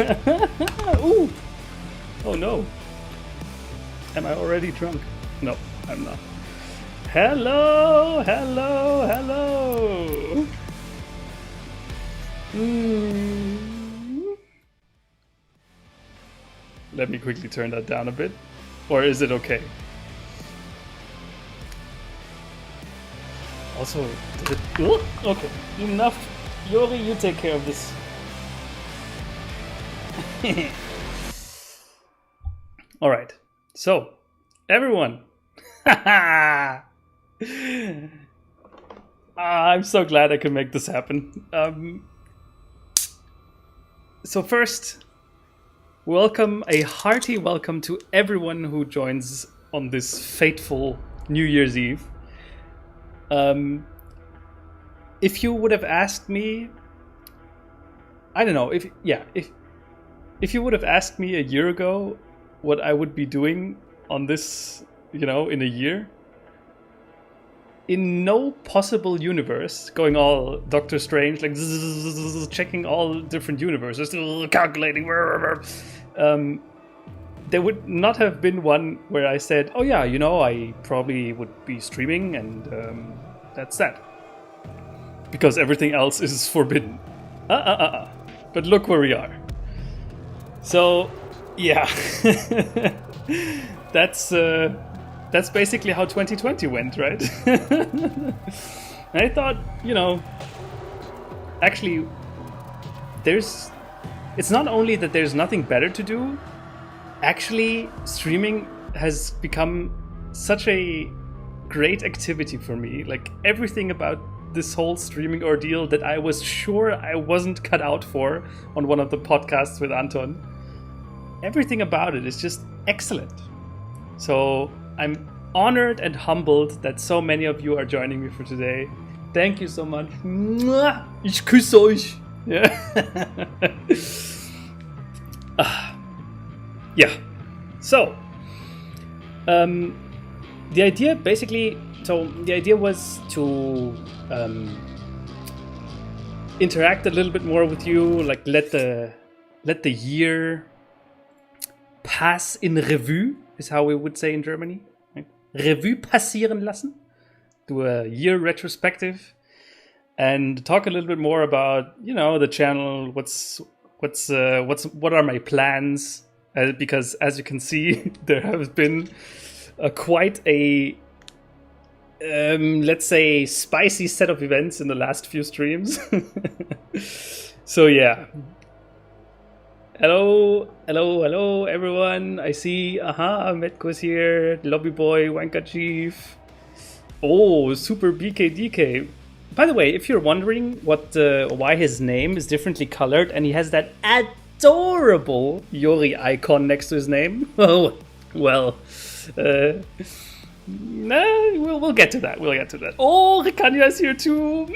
Ooh. Oh no. Am I already drunk? No, I'm not. Hello, hello, hello. Let me quickly turn that down a bit. Or is it okay? Also, okay, enough. Yori, you take care of this. All right. So, everyone. I'm so glad I could make this happen. So first, a hearty welcome to everyone who joins on this fateful New Year's Eve. If you would have asked me, I don't know, if you would have asked me a year ago what I would be doing on this, in a year, in no possible universe, going all Doctor Strange, like checking all different universes, calculating, there would not have been one where I said, oh yeah, I probably would be streaming and that's that. Because everything else is forbidden. But look where we are. So, yeah. That's basically how 2020 went, right? And I thought, actually, it's not only that there's nothing better to do, actually, streaming has become such a great activity for me. Like, everything about this whole streaming ordeal that I was sure I wasn't cut out for on one of the podcasts with Anton, everything about it is just excellent. So I'm honored and humbled that so many of you are joining me for today. Thank you so much. Ich küsse euch. Yeah. Yeah. So, the idea was to interact a little bit more with you, like let the year pass in revue, is how we would say in Germany. Right? Revue passieren lassen. Do a year retrospective and talk a little bit more about, the channel, what are my plans, because as you can see, there has been quite a let's say spicy set of events in the last few streams. So yeah. Hello everyone. I see Metko's here, Lobby Boy, Wanka Chief. Oh, Super BKDK. By the way, if you're wondering why his name is differently colored and he has that adorable Yori icon next to his name, oh well, we'll get to that. Oh, Rikanya is here too.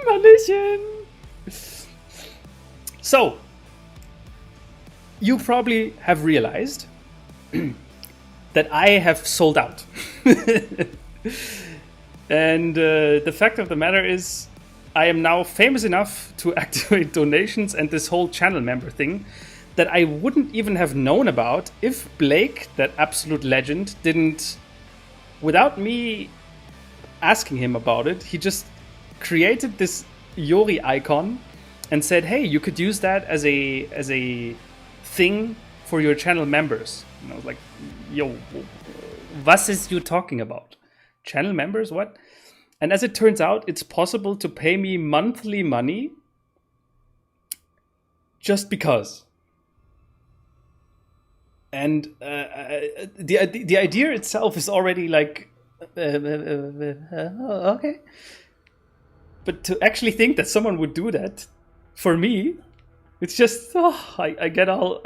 Hallöchen. So, you probably have realized that I have sold out. And the fact of the matter is, I am now famous enough to activate donations and this whole channel member thing that I wouldn't even have known about if Blake, that absolute legend, didn't, without me asking him about it, he just created this Yori icon and said, hey, you could use that as a thing for your channel members. And I was like, yo, what is you talking about? Channel members, what? And as it turns out, it's possible to pay me monthly money just because. And the idea itself is already like, okay. But to actually think that someone would do that for me, it's just, I get all...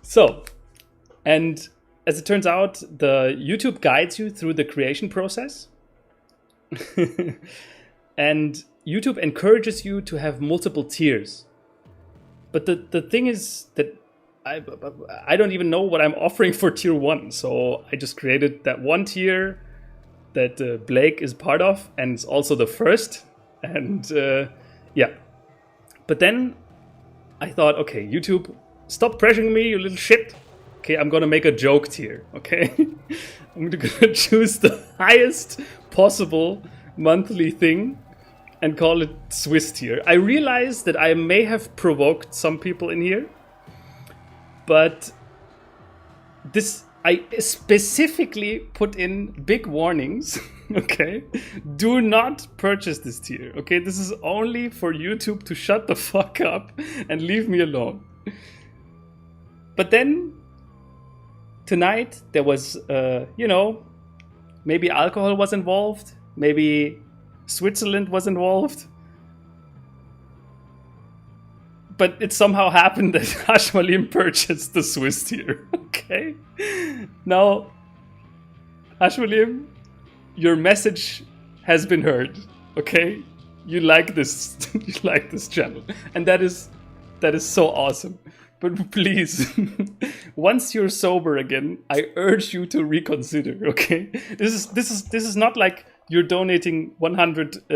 So, and as it turns out, the YouTube guides you through the creation process. And YouTube encourages you to have multiple tiers. But the thing is that I don't even know what I'm offering for tier 1. So I just created that one tier that Blake is part of, and it's also the first. And yeah, But then I thought, okay, YouTube, stop pressuring me, you little shit. Okay, I'm gonna make a joke tier, okay? I'm gonna choose the highest possible monthly thing and call it Swiss tier. I realize that I may have provoked some people in here, but this, I specifically put in big warnings, okay? Do not purchase this tier, okay? This is only for YouTube to shut the fuck up and leave me alone. But then, tonight, there was, maybe alcohol was involved, maybe Switzerland was involved. But it somehow happened that Hashmalim purchased the Swiss tier, okay? Now, Hashmalim, your message has been heard, okay? You like this, you like this channel, and that is so awesome. But please, once you're sober again, I urge you to reconsider, okay? This is not like you're donating 100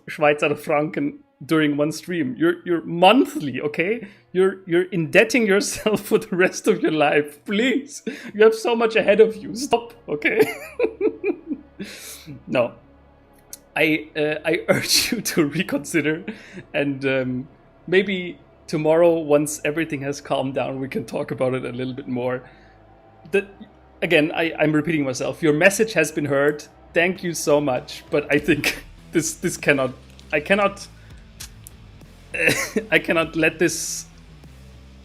Schweizer Franken during one stream. You're monthly, okay? You're indebting yourself for the rest of your life. Please, you have so much ahead of you. Stop, okay? No, I urge you to reconsider, and maybe tomorrow, once everything has calmed down, we can talk about it a little bit more. Again, I'm repeating myself. Your message has been heard. Thank you so much, but I think this cannot. I cannot let this.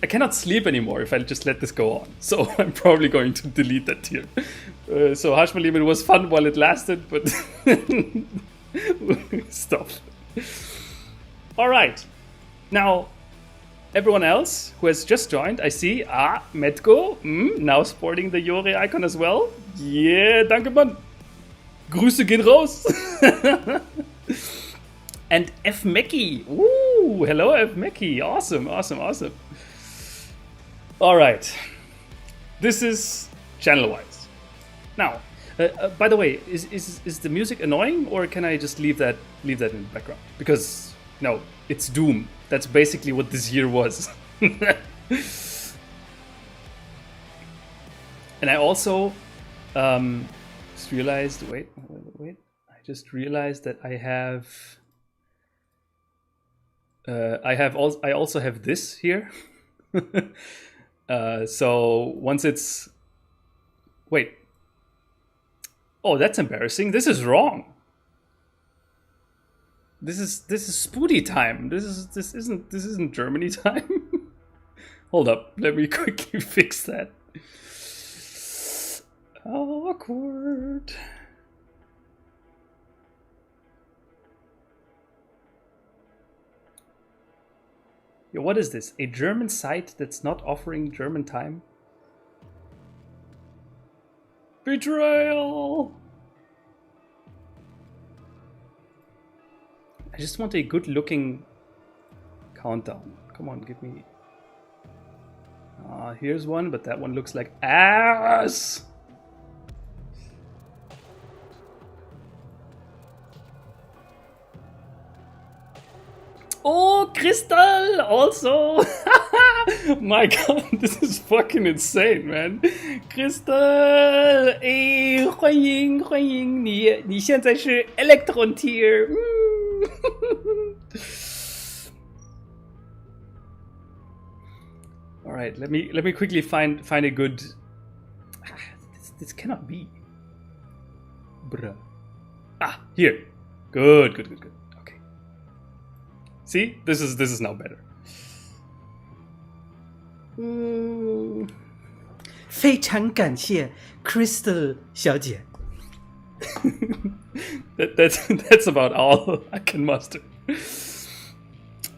I cannot sleep anymore if I just let this go on. So I'm probably going to delete that tier. So Hashmalim, it was fun while it lasted, but stop. All right, now everyone else who has just joined, I see. Metko, now sporting the Yori icon as well. Yeah, danke man. Grüße gehen raus. And F. Meki. Ooh, hello F. Meki. Awesome. All right. This is channel-wise. Now, by the way, is the music annoying, or can I just leave that in the background? Because no, it's Doom. That's basically what this year was. And I also just realized. Wait. I just realized that I have. I also have this here. So once it's. Wait. Oh, that's embarrassing. This is wrong. This is Spoody time. This isn't Germany time. Hold up, let me quickly fix that. Awkward. Yo, what is this? A German site that's not offering German time? Betrayal! I just want a good looking countdown. Come on, give me. Here's one, but that one looks like ass! Oh, Crystal also! My god, this is fucking insane, man. Crystal! 欢迎你现在是 Electron Tier. All right, let me quickly find a good. This cannot be. Bruh. Here. Good. Okay. See, this is now better. 非常感谢 Crystal 小姐。That's about all I can muster.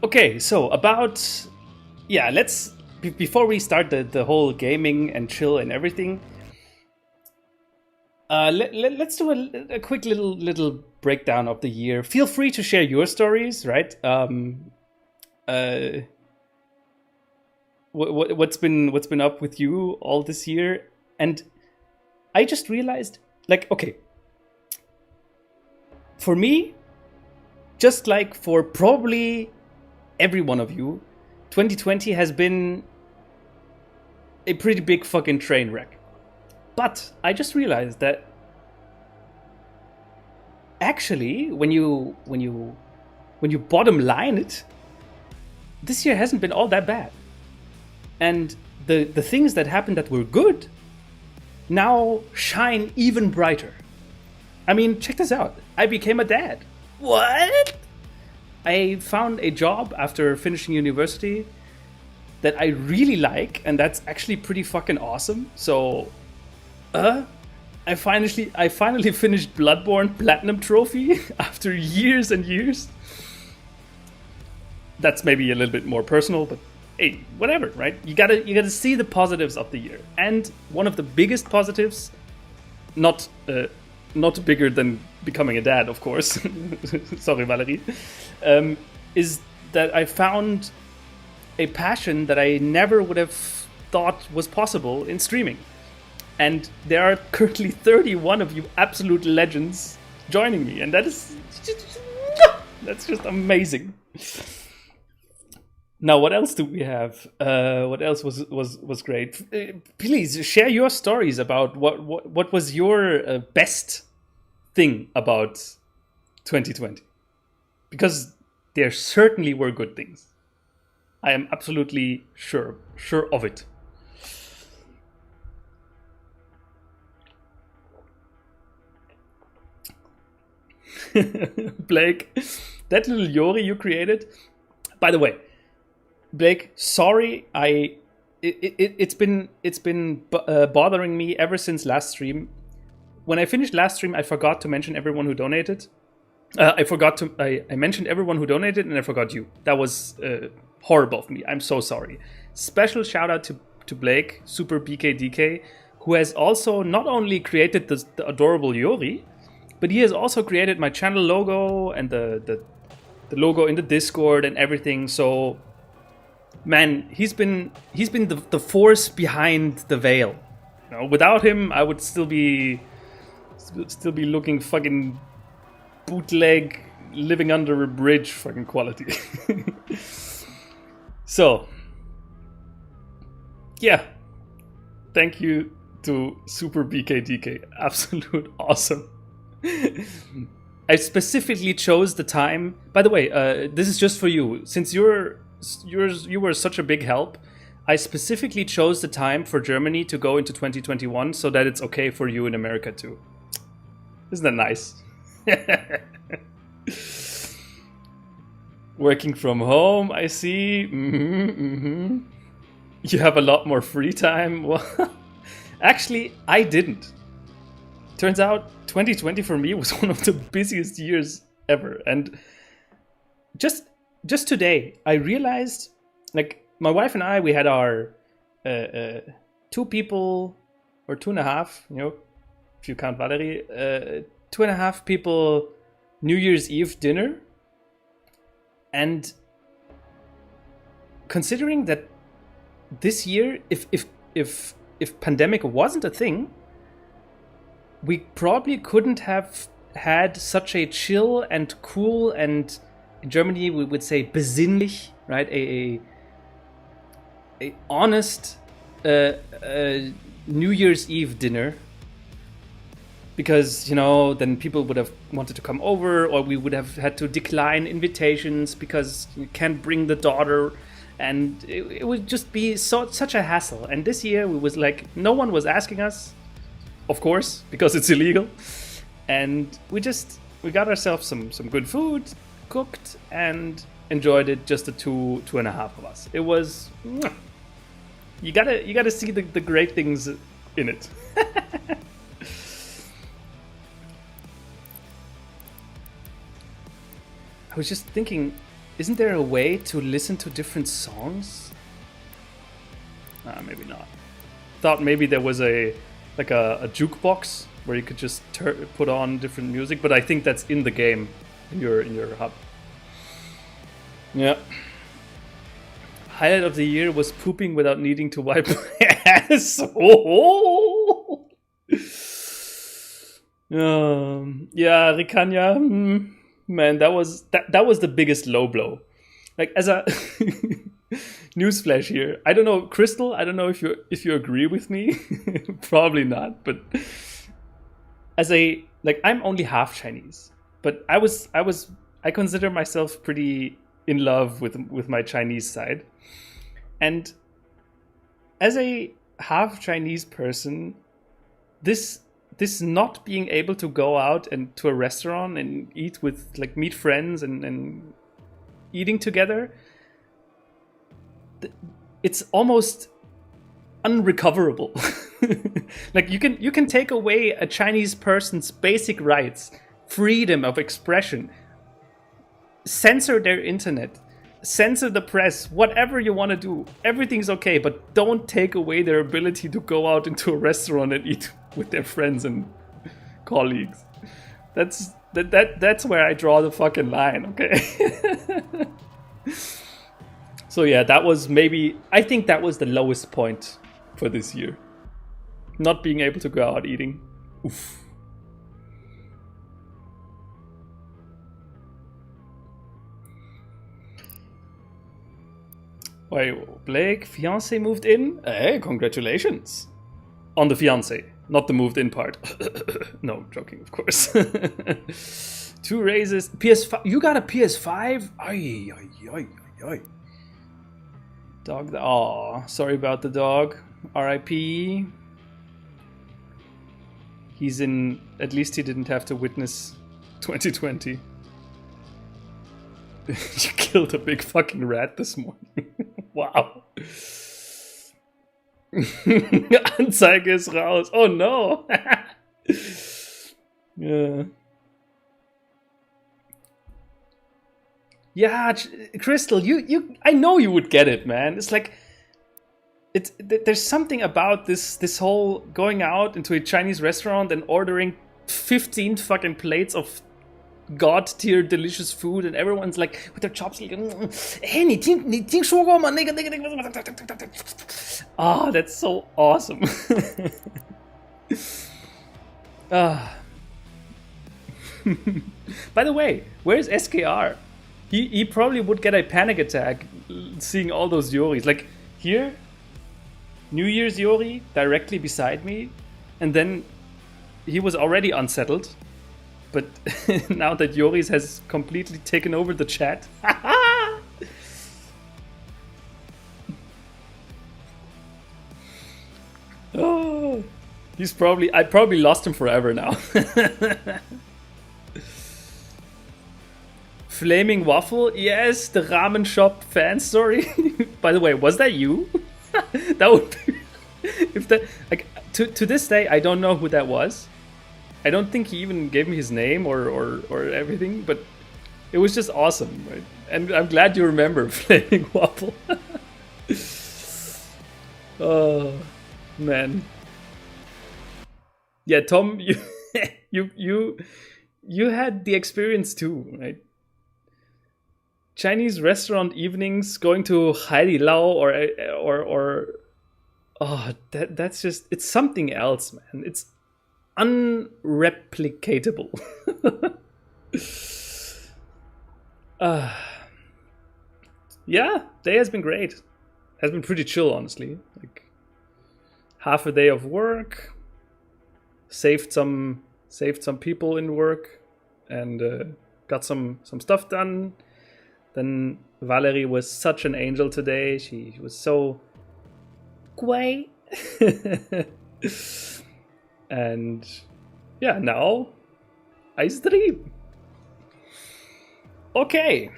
Okay, so let's before we start the whole gaming and chill and everything. Let's do a quick little breakdown of the year. Feel free to share your stories, right? What's been up with you all this year? And I just realized, like, okay, for me, just like for probably every one of you, 2020 has been a pretty big fucking train wreck. But I just realized that actually, when you bottom line it, this year hasn't been all that bad. And the things that happened that were good now shine even brighter. I mean, check this out. I became a dad. What? I found a job after finishing university that I really like, and that's actually pretty fucking awesome. So, I finally finished Bloodborne Platinum Trophy after years and years. That's maybe a little bit more personal, but hey, whatever, right? You gotta see the positives of the year. And one of the biggest positives, not bigger than becoming a dad, of course. Sorry, Valerie. Is that I found a passion that I never would have thought was possible in streaming. And there are currently 31 of you absolute legends joining me, and that's just amazing. Now, what else do we have? What else was great? Please share your stories about what was your best thing about 2020, because there certainly were good things. I am absolutely sure of it. Blake, that little Yori you created. By the way, Blake, sorry, it's been bothering me ever since last stream. When I finished last stream, I forgot to mention everyone who donated. I mentioned everyone who donated, and I forgot you. That was horrible of me. I'm so sorry. Special shout out to Blake, Super BKDK, who has also not only created the adorable Yori, but he has also created my channel logo and the logo in the Discord and everything. So, man, he's been the force behind the veil. You know, without him, I would still be looking fucking bootleg, living under a bridge fucking quality. So, yeah, thank you to Super BKDK. Absolute awesome. I specifically chose the time. By the way, this is just for you. Since you were such a big help, I specifically chose the time for Germany to go into 2021 so that it's okay for you in America too. Isn't that nice? Working from home, I see. You have a lot more free time. Well, actually, I didn't. Turns out 2020 for me was one of the busiest years ever. And just today, I realized, like, my wife and I, we had our 2 people, or 2.5, you know, if you count Valerie, 2.5 people New Year's Eve dinner. And considering that this year, if pandemic wasn't a thing, we probably couldn't have had such a chill and cool, and in Germany we would say besinnlich, right? A honest New Year's Eve dinner. Because, you know, then people would have wanted to come over, or we would have had to decline invitations because we can't bring the daughter, and it would just be such a hassle. And this year we was like, no one was asking us, of course, because it's illegal. And we got ourselves some good food, cooked, and enjoyed it, just the 2.5 of us. It was, you gotta see the great things in it. I was just thinking, isn't there a way to listen to different songs? Maybe not. Thought maybe there was a jukebox where you could just put on different music, but I think that's in the game, in your hub. Yeah. Highlight of the year was pooping without needing to wipe my ass. Oh. Yeah, Rikanya. Man, that was the biggest low blow. like as a newsflash here. I don't know, Crystal. I don't know if you agree with me. Probably not. But as a like, I'm only half Chinese, but I consider myself pretty in love with my Chinese side, and as a half Chinese person, this not being able to go out and to a restaurant and eat with like meet friends and eating together, it's almost unrecoverable. Like you can take away a Chinese person's basic rights, freedom of expression, censor their internet, censor the press, whatever you want to do, everything's okay, but don't take away their ability to go out into a restaurant and eat with their friends and colleagues. That's where I draw the fucking line, okay? So yeah, I think that was the lowest point for this year. Not being able to go out eating. Oof. Wait, Blake, fiance moved in? Hey, congratulations. On the fiance, not the moved in part. No, joking, of course. 2 raises. PS5. You got a PS5? Ay, ay, ay, ay, ay. Dog. Aw, sorry about the dog. R.I.P. He's in. At least he didn't have to witness 2020. You killed a big fucking rat this morning. Wow. Anzeige ist raus. Oh no. Yeah. Yeah, Crystal, I know you would get it, man. It's like there's something about this whole going out into a Chinese restaurant and ordering 15 fucking plates of god tier delicious food, and everyone's like with their chopsticks. Hey, 你听说过吗？那个。Ah, that's so awesome. By the way, where's SKR? He probably would get a panic attack seeing all those Yoris. Like here, New Year's Yori directly beside me, and then he was already unsettled. But now that Yoris has completely taken over the chat. Oh, I probably lost him forever now. Flaming Waffle, yes, the ramen shop fan story. By the way, was that you? That would be, if that, like, to this day, I don't know who that was. I don't think he even gave me his name or everything, but it was just awesome, right? And I'm glad you remember Flaming Waffle. Oh man. Yeah, Tom, you had the experience too, right? Chinese restaurant evenings, going to Haidilao or oh, that's just, it's something else, man. It's unreplicatable. Yeah, day has been great. Has been pretty chill, honestly. Like half a day of work, saved some people in work, and got some stuff done. Then Valerie was such an angel today. She was so guai. And yeah, now I stream. Okay.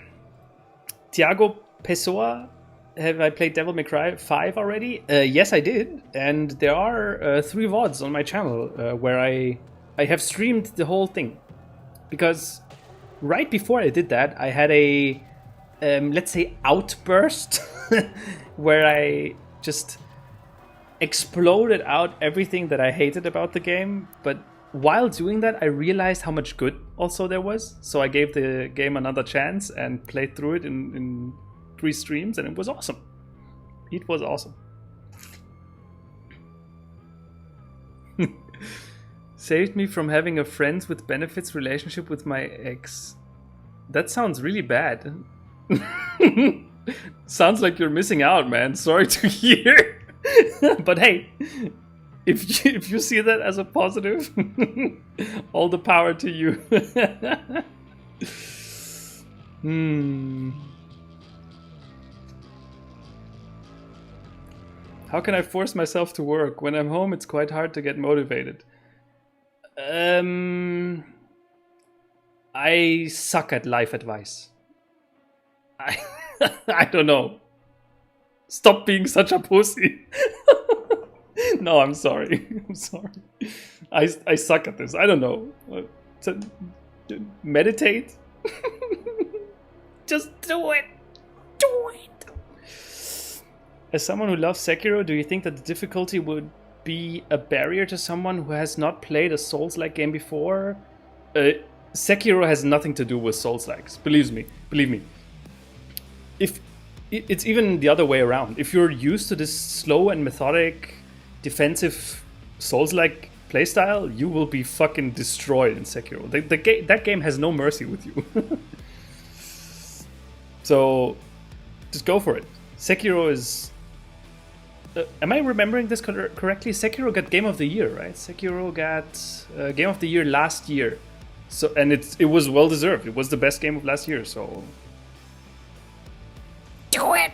Tiago Pessoa, have I played Devil May Cry 5 already? Yes, I did. And there are 3 VODs on my channel where I have streamed the whole thing. Because right before I did that, I had a, let's say, outburst where I just exploded out everything that I hated about the game. But while doing that, I realized how much good also there was. So I gave the game another chance and played through it in 3 streams, and it was awesome. It was awesome. Saved me from having a friends with benefits relationship with my ex. That sounds really bad. Sounds like you're missing out, man. Sorry to hear. But hey, if you see that as a positive, all the power to you. How can I force myself to work? When I'm home, it's quite hard to get motivated. I suck at life advice. I don't know. Stop being such a pussy. No, I'm sorry. I'm sorry. I suck at this. I don't know. Meditate. Just do it. Do it. As someone who loves Sekiro, do you think that the difficulty would be a barrier to someone who has not played a Souls-like game before? Sekiro has nothing to do with Souls-likes. Believe me. If it's even the other way around. If you're used to this slow and methodic, defensive Souls-like playstyle, you will be fucking destroyed in Sekiro. That game has no mercy with you. So, just go for it. Sekiro is... am I remembering this correctly? Sekiro got Game of the Year, right? Sekiro got Game of the Year last year. So, and it was well deserved. It was the best game of last year, so... Do it!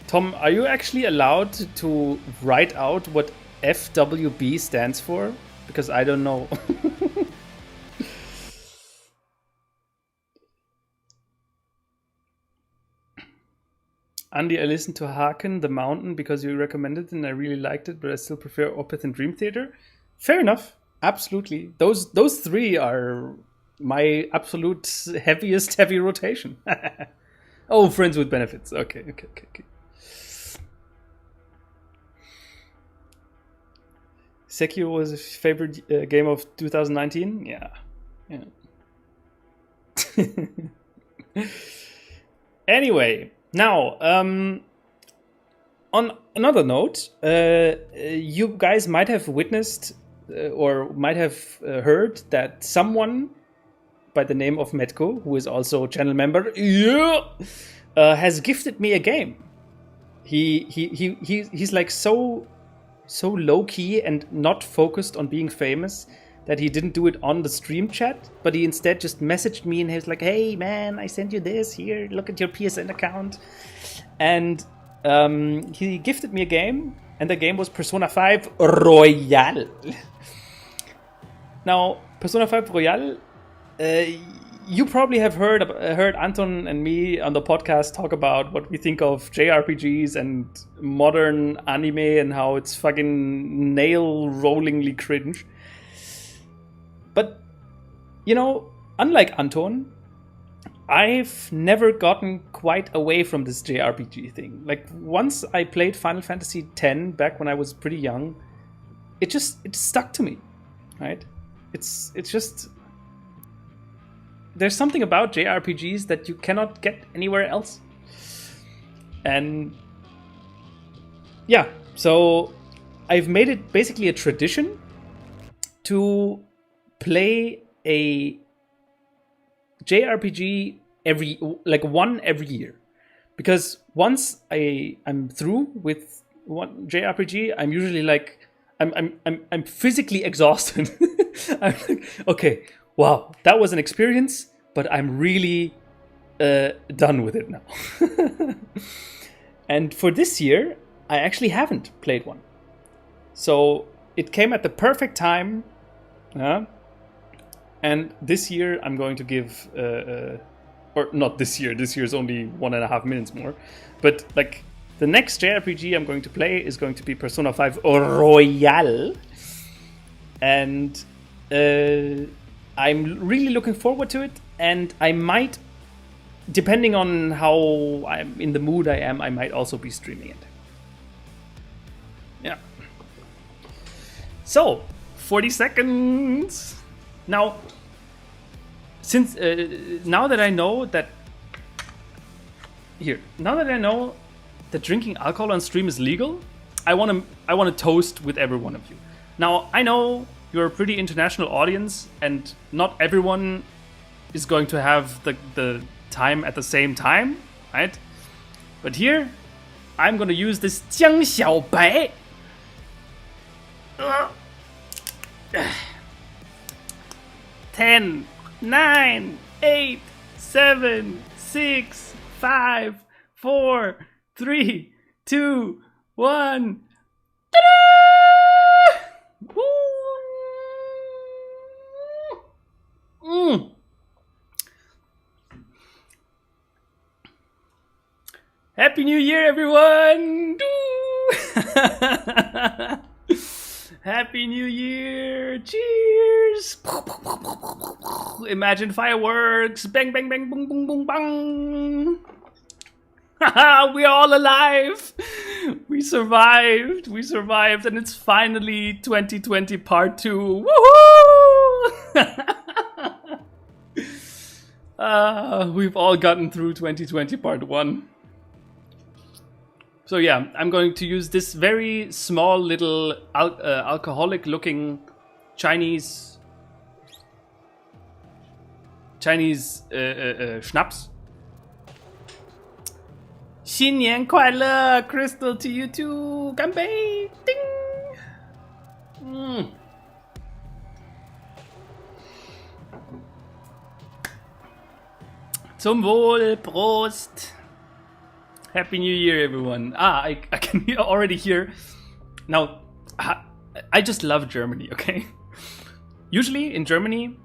Tom, are you actually allowed to write out what FWB stands for? Because I don't know. Andy, I listened to Haken the Mountain because you recommended it and I really liked it, but I still prefer Opeth and Dream Theater. Fair enough. Absolutely. Those three are my absolute heaviest heavy rotation. Oh, Friends with Benefits. Okay. Sekiro was a favorite game of 2019? Yeah. Anyway, now, on another note, you guys might have witnessed or might have heard that someone by the name of Metko, who is also a channel member, has gifted me a game. He's like so low key and not focused on being famous that he didn't do it on the stream chat, but he instead just messaged me and he was like, "Hey man, I sent you this. Here, look at your PSN account." And he gifted me a game, and the game was Persona 5 Royal. Now, Persona 5 Royal, you probably have heard Anton and me on the podcast talk about what we think of JRPGs and modern anime and how it's fucking nail-rollingly cringe. But, you know, unlike Anton, I've never gotten quite away from this JRPG thing. Like, once I played Final Fantasy X back when I was pretty young, it stuck to me, right? It's just... There's something about JRPGs that you cannot get anywhere else. And... yeah, so I've made it basically a tradition to play a JRPG one every year, because once I'm through with one JRPG, I'm usually like I'm physically exhausted. I'm like, okay, wow, that was an experience, but I'm really done with it now. And for this year, I actually haven't played one, so it came at the perfect time. And this year I'm going to give, or not this year. This year is only 1.5 minutes more, but like the next JRPG I'm going to play is going to be Persona 5 Royal, and I'm really looking forward to it. And I might, depending on how I'm in the mood I might also be streaming it. Yeah. So 40 seconds. Now, since now that I know that here, now that I know that drinking alcohol on stream is legal, I want to toast with every one of you. Now, I know you're a pretty international audience, and not everyone is going to have the time at the same time, right? But here, I'm going to use this Jiang Xiaobai. 10, 9, 8, 7, 6, 5, 4, 3, 2, 1. Ta-da! Happy New Year, everyone! Happy New Year! Cheers! Imagine fireworks! Bang, bang, bang, boom, boom, boom, bang! We're all alive! We survived! We survived, and it's finally 2020 Part 2! Woohoo! We've all gotten through 2020 Part 1. So yeah, I'm going to use this very small little alcoholic looking Chinese schnapps. 新年快乐 Crystal to you too! 干杯! Ding! Zum Wohl, Prost! Happy New Year, everyone. I can already hear. Now, I just love Germany, okay? Usually in Germany,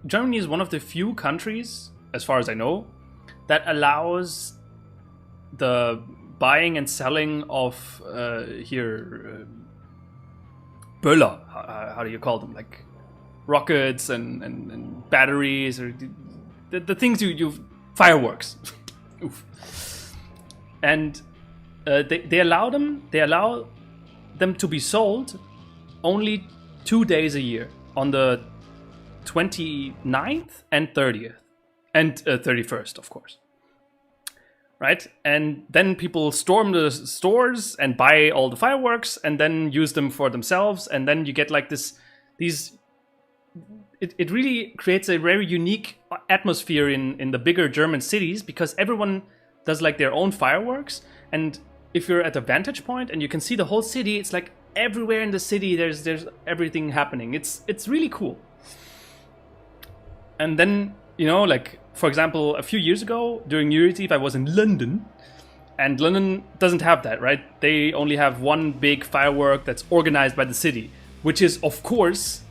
Germany is one of the few countries, as far as I know, that allows the buying and selling of Böller. How do you call them? Like rockets and batteries, or the things you fireworks. Oof. And they allow them to be sold only 2 days a year, on the 29th and 30th and 31st, of course, right? And then people storm the stores and buy all the fireworks and then use them for themselves, and then you get like these. It really creates a very unique atmosphere in the bigger German cities, because everyone does like their own fireworks. And if you're at a vantage point and you can see the whole city, it's like everywhere in the city there's everything happening. It's really cool. And then, you know, like for example, a few years ago during New Year's Eve, I was in London, and London doesn't have that, right? They only have one big firework that's organized by the city, which is of course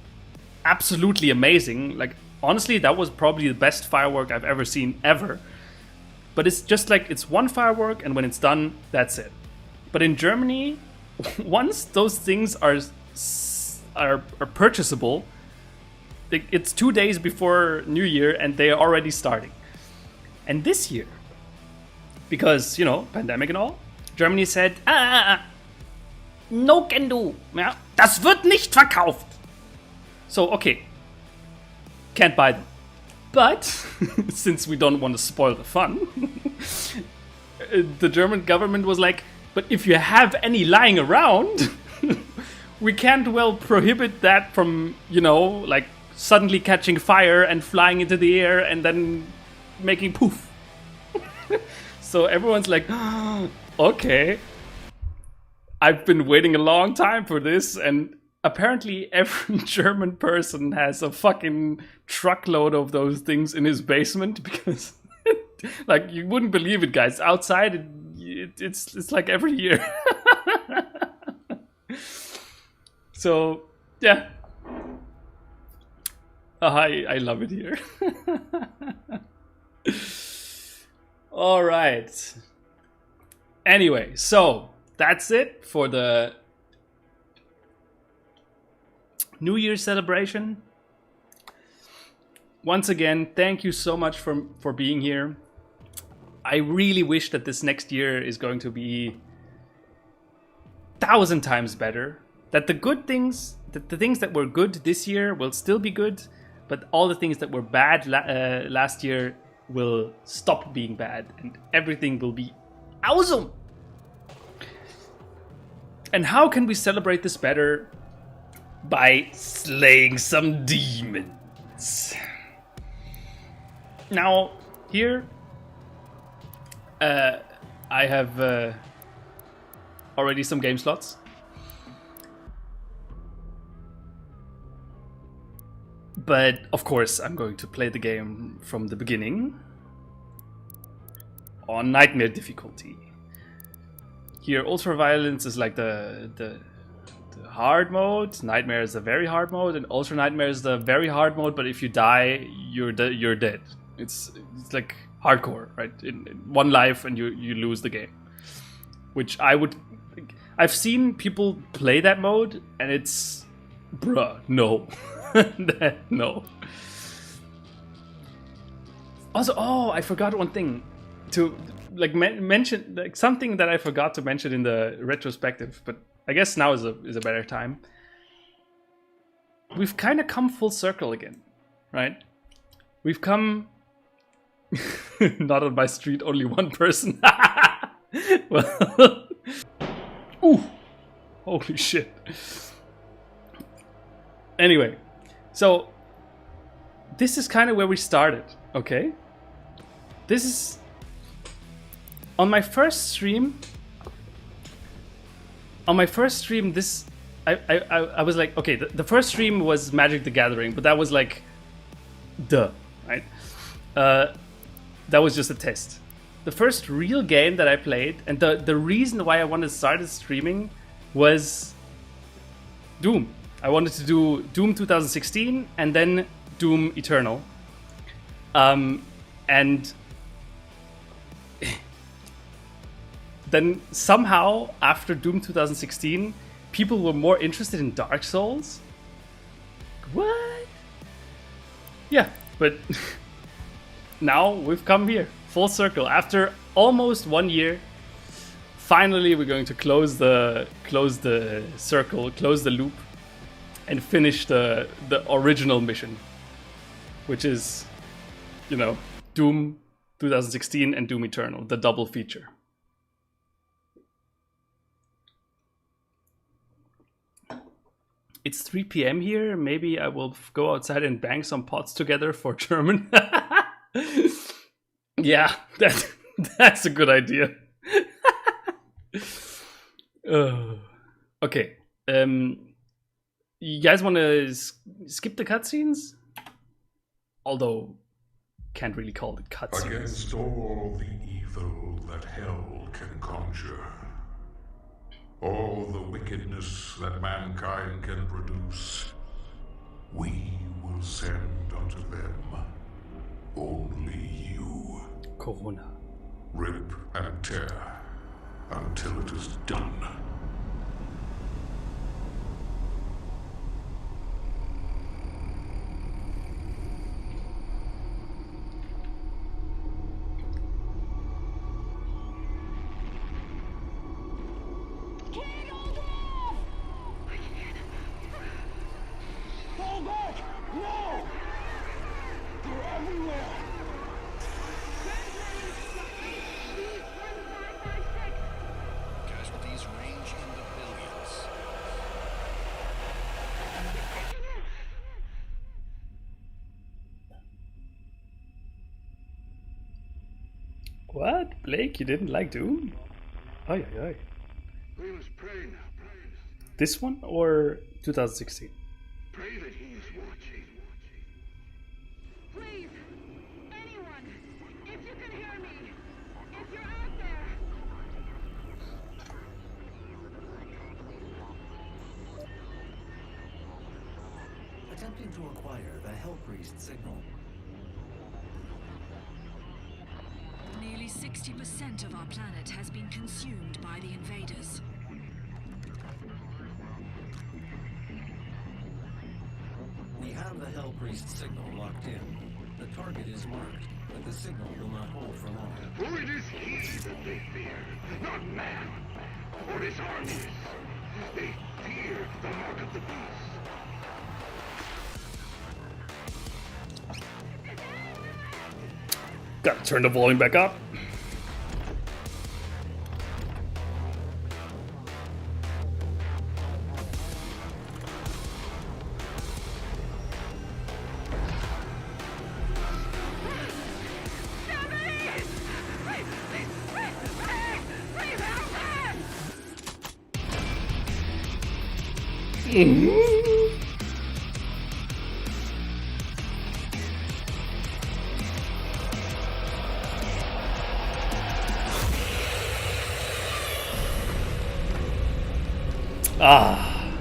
absolutely amazing. Like honestly, that was probably the best firework I've ever seen ever. But it's just like, it's one firework, and when it's done, that's it. But in Germany, once those things are purchasable, it's 2 days before New Year and they are already starting. And this year, because, you know, pandemic and all, Germany said, no can do. Ja, das wird nicht verkauft. So, okay, can't buy them. But, since we don't want to spoil the fun, the German government was like, but if you have any lying around, we can't well prohibit that from, you know, like suddenly catching fire and flying into the air and then making poof. So everyone's like, okay, I've been waiting a long time for this, and apparently every German person has a fucking truckload of those things in his basement, because like, you wouldn't believe it, guys. Outside it's like every year. So yeah, I love it here. All right, anyway, so that's it for the New Year's celebration. Once again, thank you so much for being here. I really wish that this next year is going to be 1,000 times better. That the good things, that the things that were good this year will still be good, but all the things that were bad last year will stop being bad and everything will be awesome. And how can we celebrate this better? By slaying some demons. Now, here, I have already some game slots. But, of course, I'm going to play the game from the beginning on Nightmare difficulty. Here, Ultraviolence is like the hard mode. Nightmare is the very hard mode, and Ultra Nightmare is the very hard mode. But if you die, you're dead. It's like hardcore, right? In one life, and you lose the game. Which I've seen people play that mode, and it's, bruh, no, no. Also, I forgot one thing to mention, like something that I forgot to mention in the retrospective, but I guess now is a better time. We've kind of come full circle again, right? We've come not on my street, only one person. Well, ooh, holy shit. Anyway, so this is kind of where we started, okay? This is on my first stream. This I was like, okay, the first stream was Magic the Gathering, but that was like, duh, right? That was just a test. The first real game that I played, and the reason why I wanted to start streaming was Doom. I wanted to do Doom 2016 and then Doom Eternal. And then somehow, after Doom 2016, people were more interested in Dark Souls. What? Yeah, but now we've come here, full circle. After almost 1 year, finally we're going to close the circle, close the loop, and finish the original mission, which is, you know, Doom 2016 and Doom Eternal, the double feature. It's 3 p.m. here. Maybe I will go outside and bang some pots together for German. Yeah, that's a good idea. Okay. You guys want to skip the cutscenes? Although, can't really call it cutscenes. Against all the evil that hell can conjure, all the wickedness that mankind can produce, we will send unto them only you. Corona. Rip and tear until it is done. What? Blake, you didn't like Doom? Ay, ay, ay. We must pray now, brothers. This one or 2016? Pray that he is watching. Please, anyone, if you can hear me, if you're out there. Attempting to acquire the Hellpriest signal. Nearly 60% of our planet has been consumed by the invaders. We have the Hellpriest signal locked in. The target is marked, but the signal will not hold for long. For it is he that they fear, not man, or his armies. They fear the mark of the beast. Gotta turn the volume back up. Ah,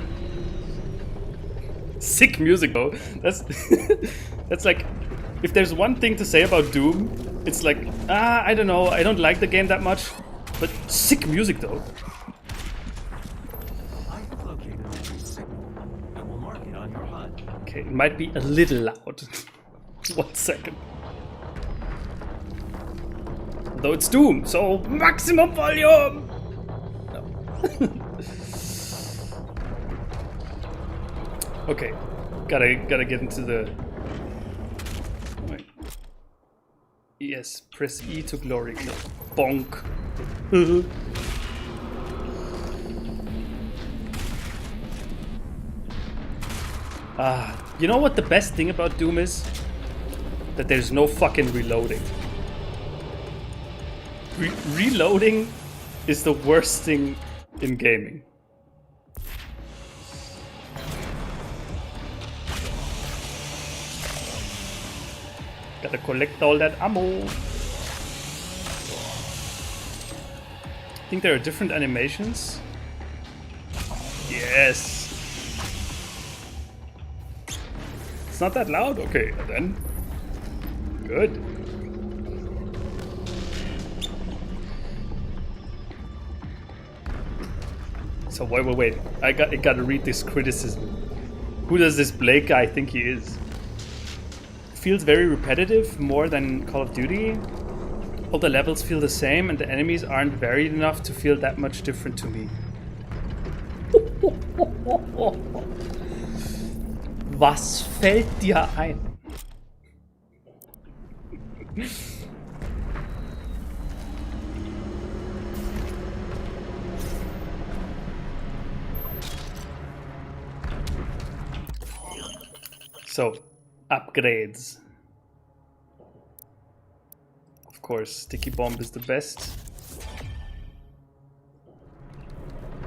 sick music though. That's that's like, if there's one thing to say about Doom, it's like, I don't know, I don't like the game that much, but sick music though. I have located a signal. I will mark it on your HUD. Okay, it might be a little loud. 1 second. Though it's Doom, so maximum volume. No. Okay, gotta get into the. Wait. Yes, press E to glory kill. Bonk. You know what the best thing about Doom is? That there's no fucking reloading. Reloading is the worst thing in gaming. Gotta collect all that ammo. I think there are different animations. Yes. It's not that loud? Okay, then. Good. So wait. I gotta read this criticism. Who does this Blake guy think he is? Feels very repetitive, more than Call of Duty. All the levels feel the same and the enemies aren't varied enough to feel that much different to me. Was fällt dir ein? So, upgrades. Of course, Sticky Bomb is the best.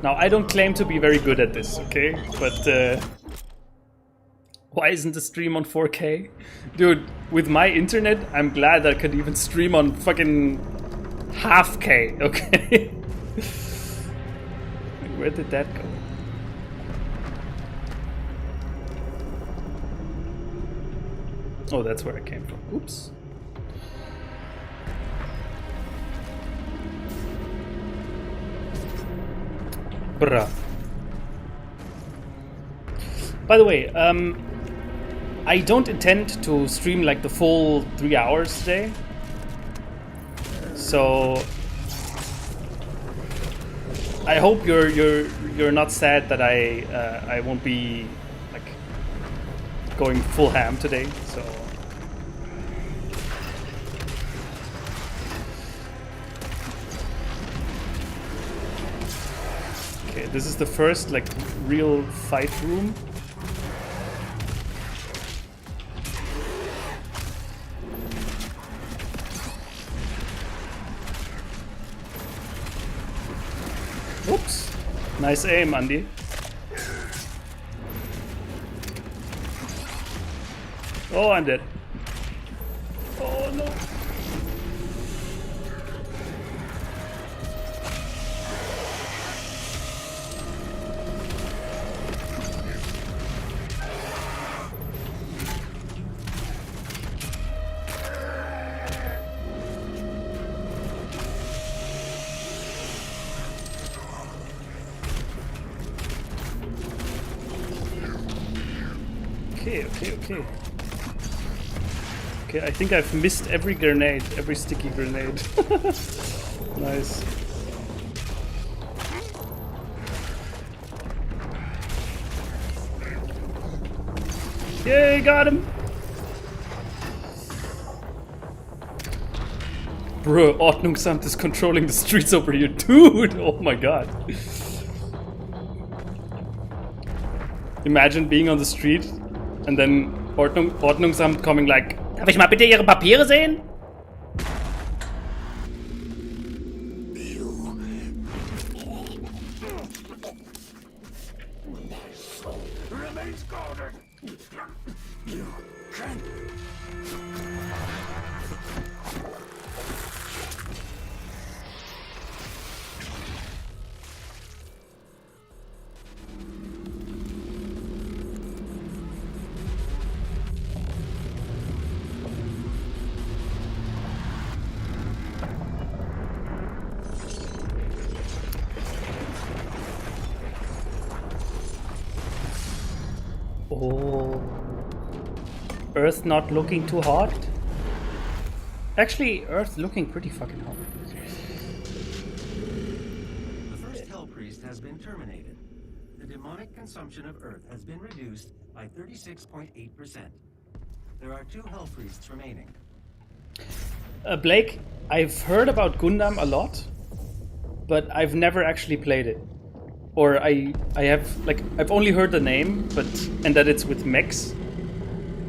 Now, I don't claim to be very good at this, okay? But, why isn't the stream on 4K? Dude, with my internet, I'm glad I could even stream on fucking half K, okay? Where did that go? Oh, that's where I came from. Oops. Bruh. By the way, I don't intend to stream like the full 3 hours today. So I hope you're not sad that I won't be like going full ham today. So okay, this is the first like real fight room. Oops. Nice aim, Andy. Oh, I'm dead. Oh no. Okay. Okay, I think I've missed every grenade, every sticky grenade. Nice. Yay, got him! Bro, Ordnungsamt is controlling the streets over here. Dude, oh my god. Imagine being on the street and then Ordnungsamt coming like, darf ich mal bitte Ihre Papiere sehen? Oh, Earth not looking too hot? Actually, Earth looking pretty fucking hot. The first Hell Priest has been terminated. The demonic consumption of Earth has been reduced by 36.8%. There are 2 Hell Priests remaining. Blake, I've heard about Gundam a lot, but I've never actually played it. Or I have, like, I've only heard the name, and that it's with mechs.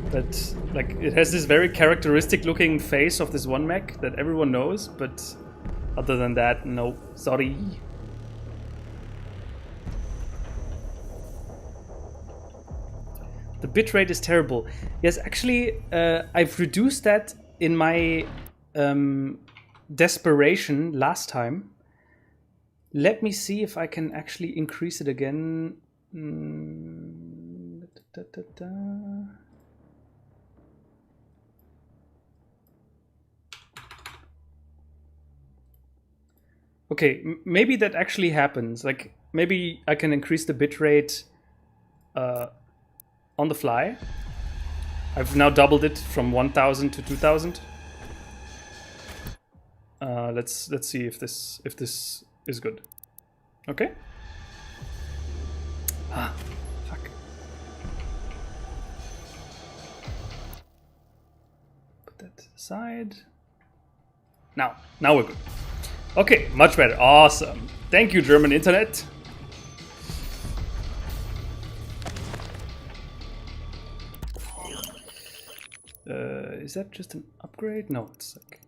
But, like, it has this very characteristic looking face of this one mech that everyone knows, but other than that, no, sorry. The bitrate is terrible. Yes, actually, I've reduced that in my desperation last time. Let me see if I can actually increase it again. Okay, maybe that actually happens. Like, maybe I can increase the bitrate on the fly. I've now doubled it from 1000 to 2000. Let's see if this is good. Okay. Ah, fuck. Put that aside. Now we're good. Okay, much better. Awesome. Thank you, German internet. Is that just an upgrade? No, it's like,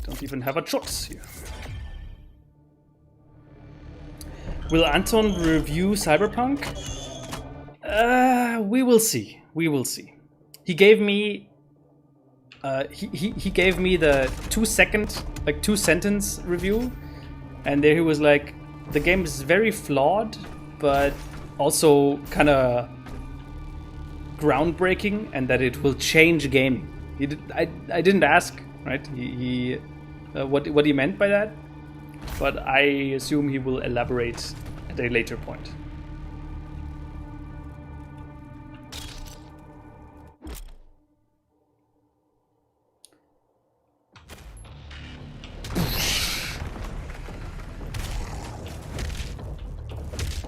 don't even have a choice here. Will Anton review Cyberpunk? We will see. We will see. He gave me he gave me the 2-sentence review, and there he was like, the game is very flawed, but also kind of groundbreaking, and that it will change gaming. I didn't ask, right? What he meant by that, but I assume he will elaborate at a later point.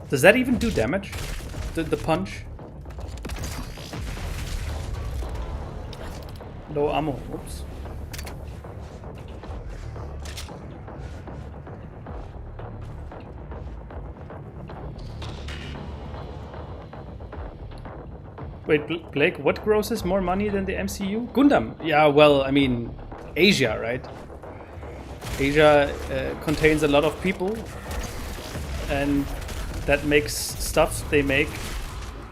Does that even do damage? The punch? Low ammo. Oops. Wait, Blake, what grosses more money than the MCU? Gundam. Yeah, well, I mean, Asia, right? Asia contains a lot of people, and that makes stuff they make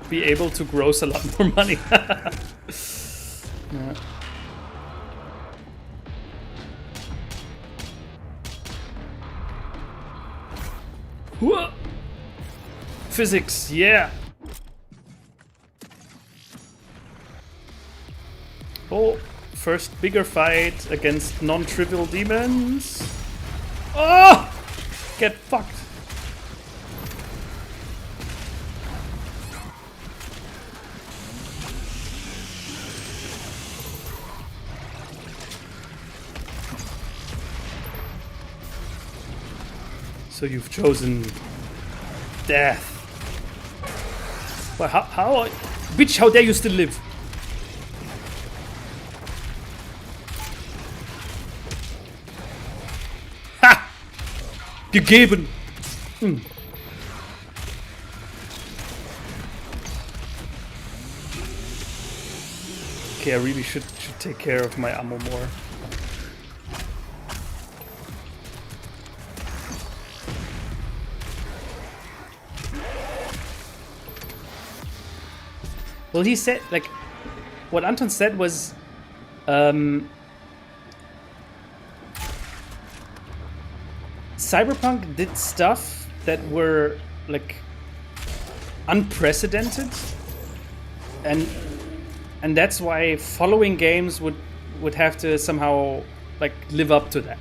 be able to gross a lot more money. Yeah. Whoa. Physics, yeah. Oh, first bigger fight against non-trivial demons. Oh! Get fucked. So you've chosen death. Well, how bitch, how dare you still live? gegeben. Okay, I really should take care of my ammo more. Well, he said, like, what Anton said was, Cyberpunk did stuff that were, like, unprecedented, and that's why following games would have to somehow, like, live up to that.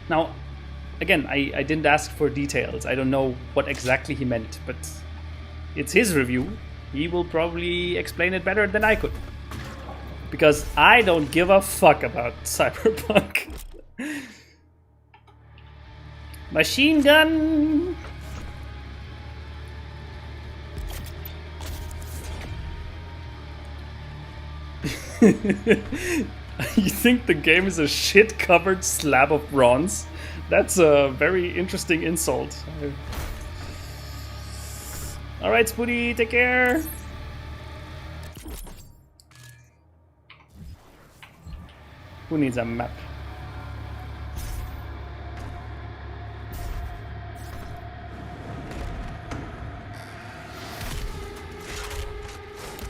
Now, again, I didn't ask for details. I don't know what exactly he meant, but it's his review. He will probably explain it better than I could. Because I don't give a fuck about Cyberpunk. Machine gun! You think the game is a shit-covered slab of bronze? That's a very interesting insult. Alright, Spooty, take care! Who needs a map?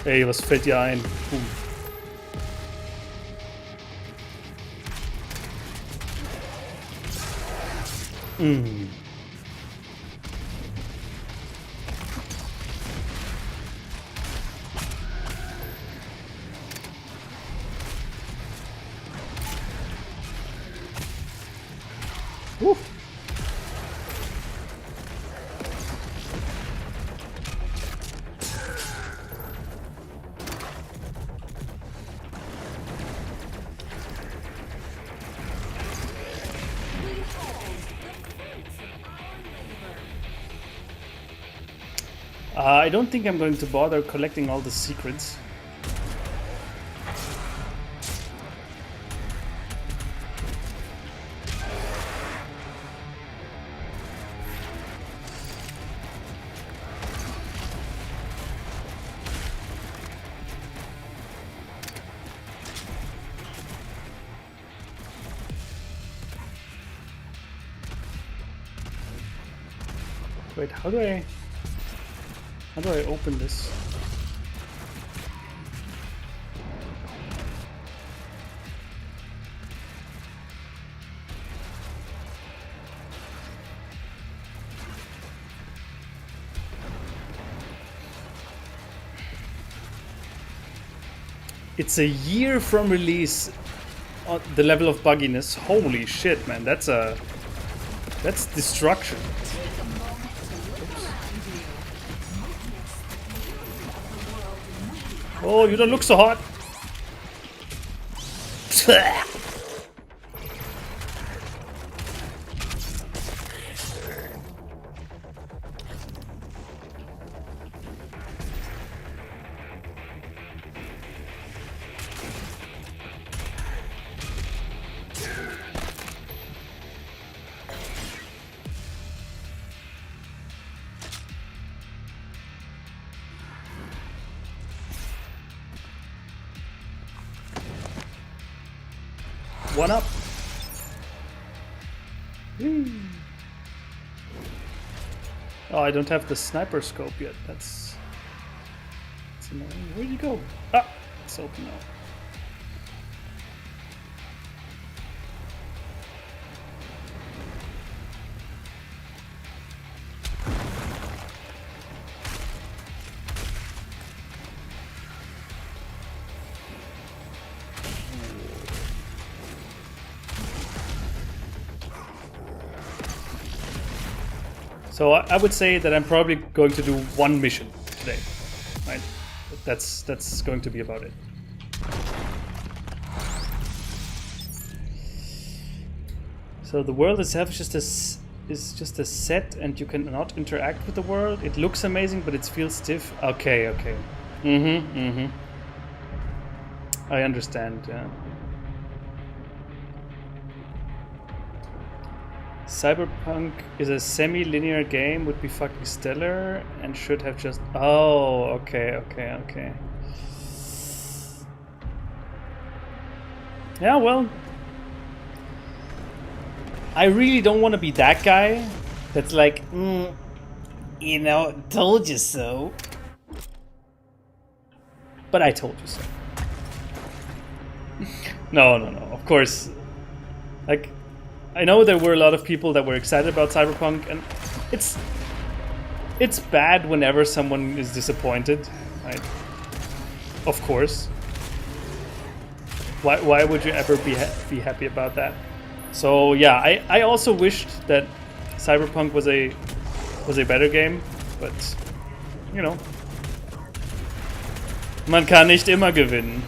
Ey, was fällt dir ein? Woo. I don't think I'm going to bother collecting all the secrets. Wait, how do I open this? It's a year from release. The level of bugginess. Holy shit, man! That's destruction. Oh, you don't look so hot. One up. Oh, I don't have the sniper scope yet. That's annoying. Where'd you go? Ah, it's open now. So I would say that I'm probably going to do one mission today, right? That's going to be about it. So the world itself is just a set, and you cannot interact with the world. It looks amazing, but it feels stiff. Okay. I understand. Yeah. Cyberpunk is a semi-linear game would be fucking stellar and should have just... Oh, okay. Yeah, well... I really don't want to be that guy that's like, you know, told you so. But I told you so. No, of course. Like, I know there were a lot of people that were excited about Cyberpunk, and it's bad whenever someone is disappointed, right? Of course. Why would you ever be happy about that? So yeah, I also wished that Cyberpunk was a better game, but you know, man kann nicht immer gewinnen.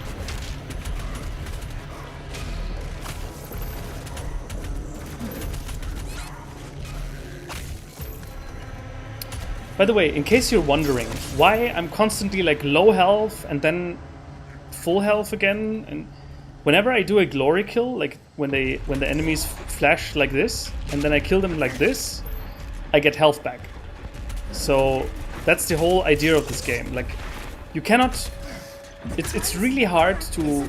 By the way, in case you're wondering why I'm constantly like low health and then full health again, and whenever I do a glory kill, like when the enemies flash like this, and then I kill them like this, I get health back. So that's the whole idea of this game. Like, you cannot. It's really hard to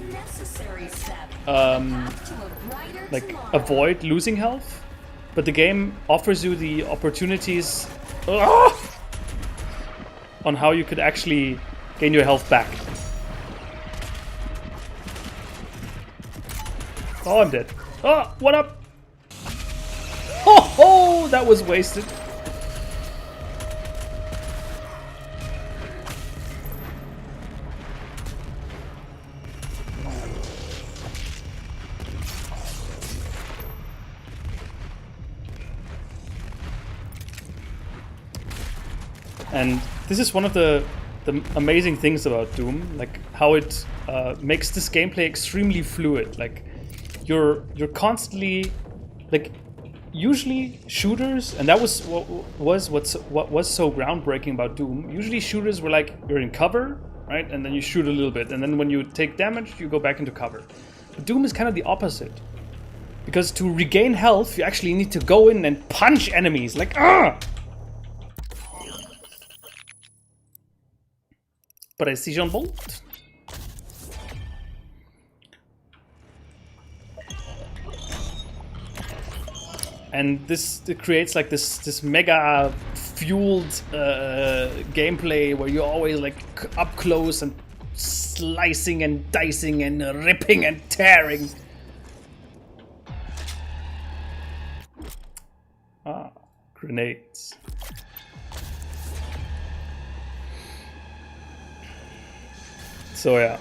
like avoid losing health, but the game offers you the opportunities on how you could actually gain your health back. Oh, I'm dead. Oh, what up? Oh, that was wasted. And this is one of the amazing things about Doom, like how it makes this gameplay extremely fluid. Like, you're constantly, like, usually shooters, and that was what was so groundbreaking about Doom. Usually shooters were like, you're in cover, right, and then you shoot a little bit, and then when you take damage, you go back into cover. But Doom is kind of the opposite, because to regain health, you actually need to go in and punch enemies, like, ah! Precision bolt. And it creates like this mega fueled gameplay where you're always like up close and slicing and dicing and ripping and tearing. Ah, grenades. So yeah.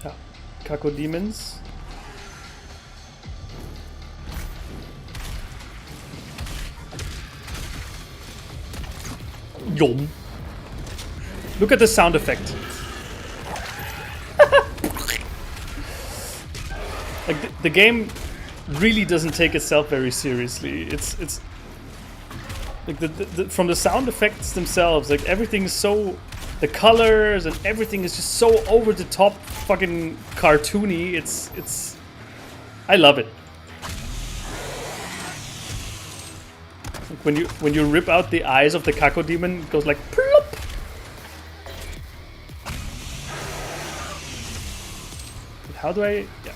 Ja, Cacodemons. Yum. Look at the sound effect. Like, the game really doesn't take itself very seriously. It's like from the sound effects themselves, like everything is so, the colors and everything is just so over the top, fucking cartoony. It's I love it. Like when you rip out the eyes of the Cacodemon, it goes like plop. But how do I? Yeah.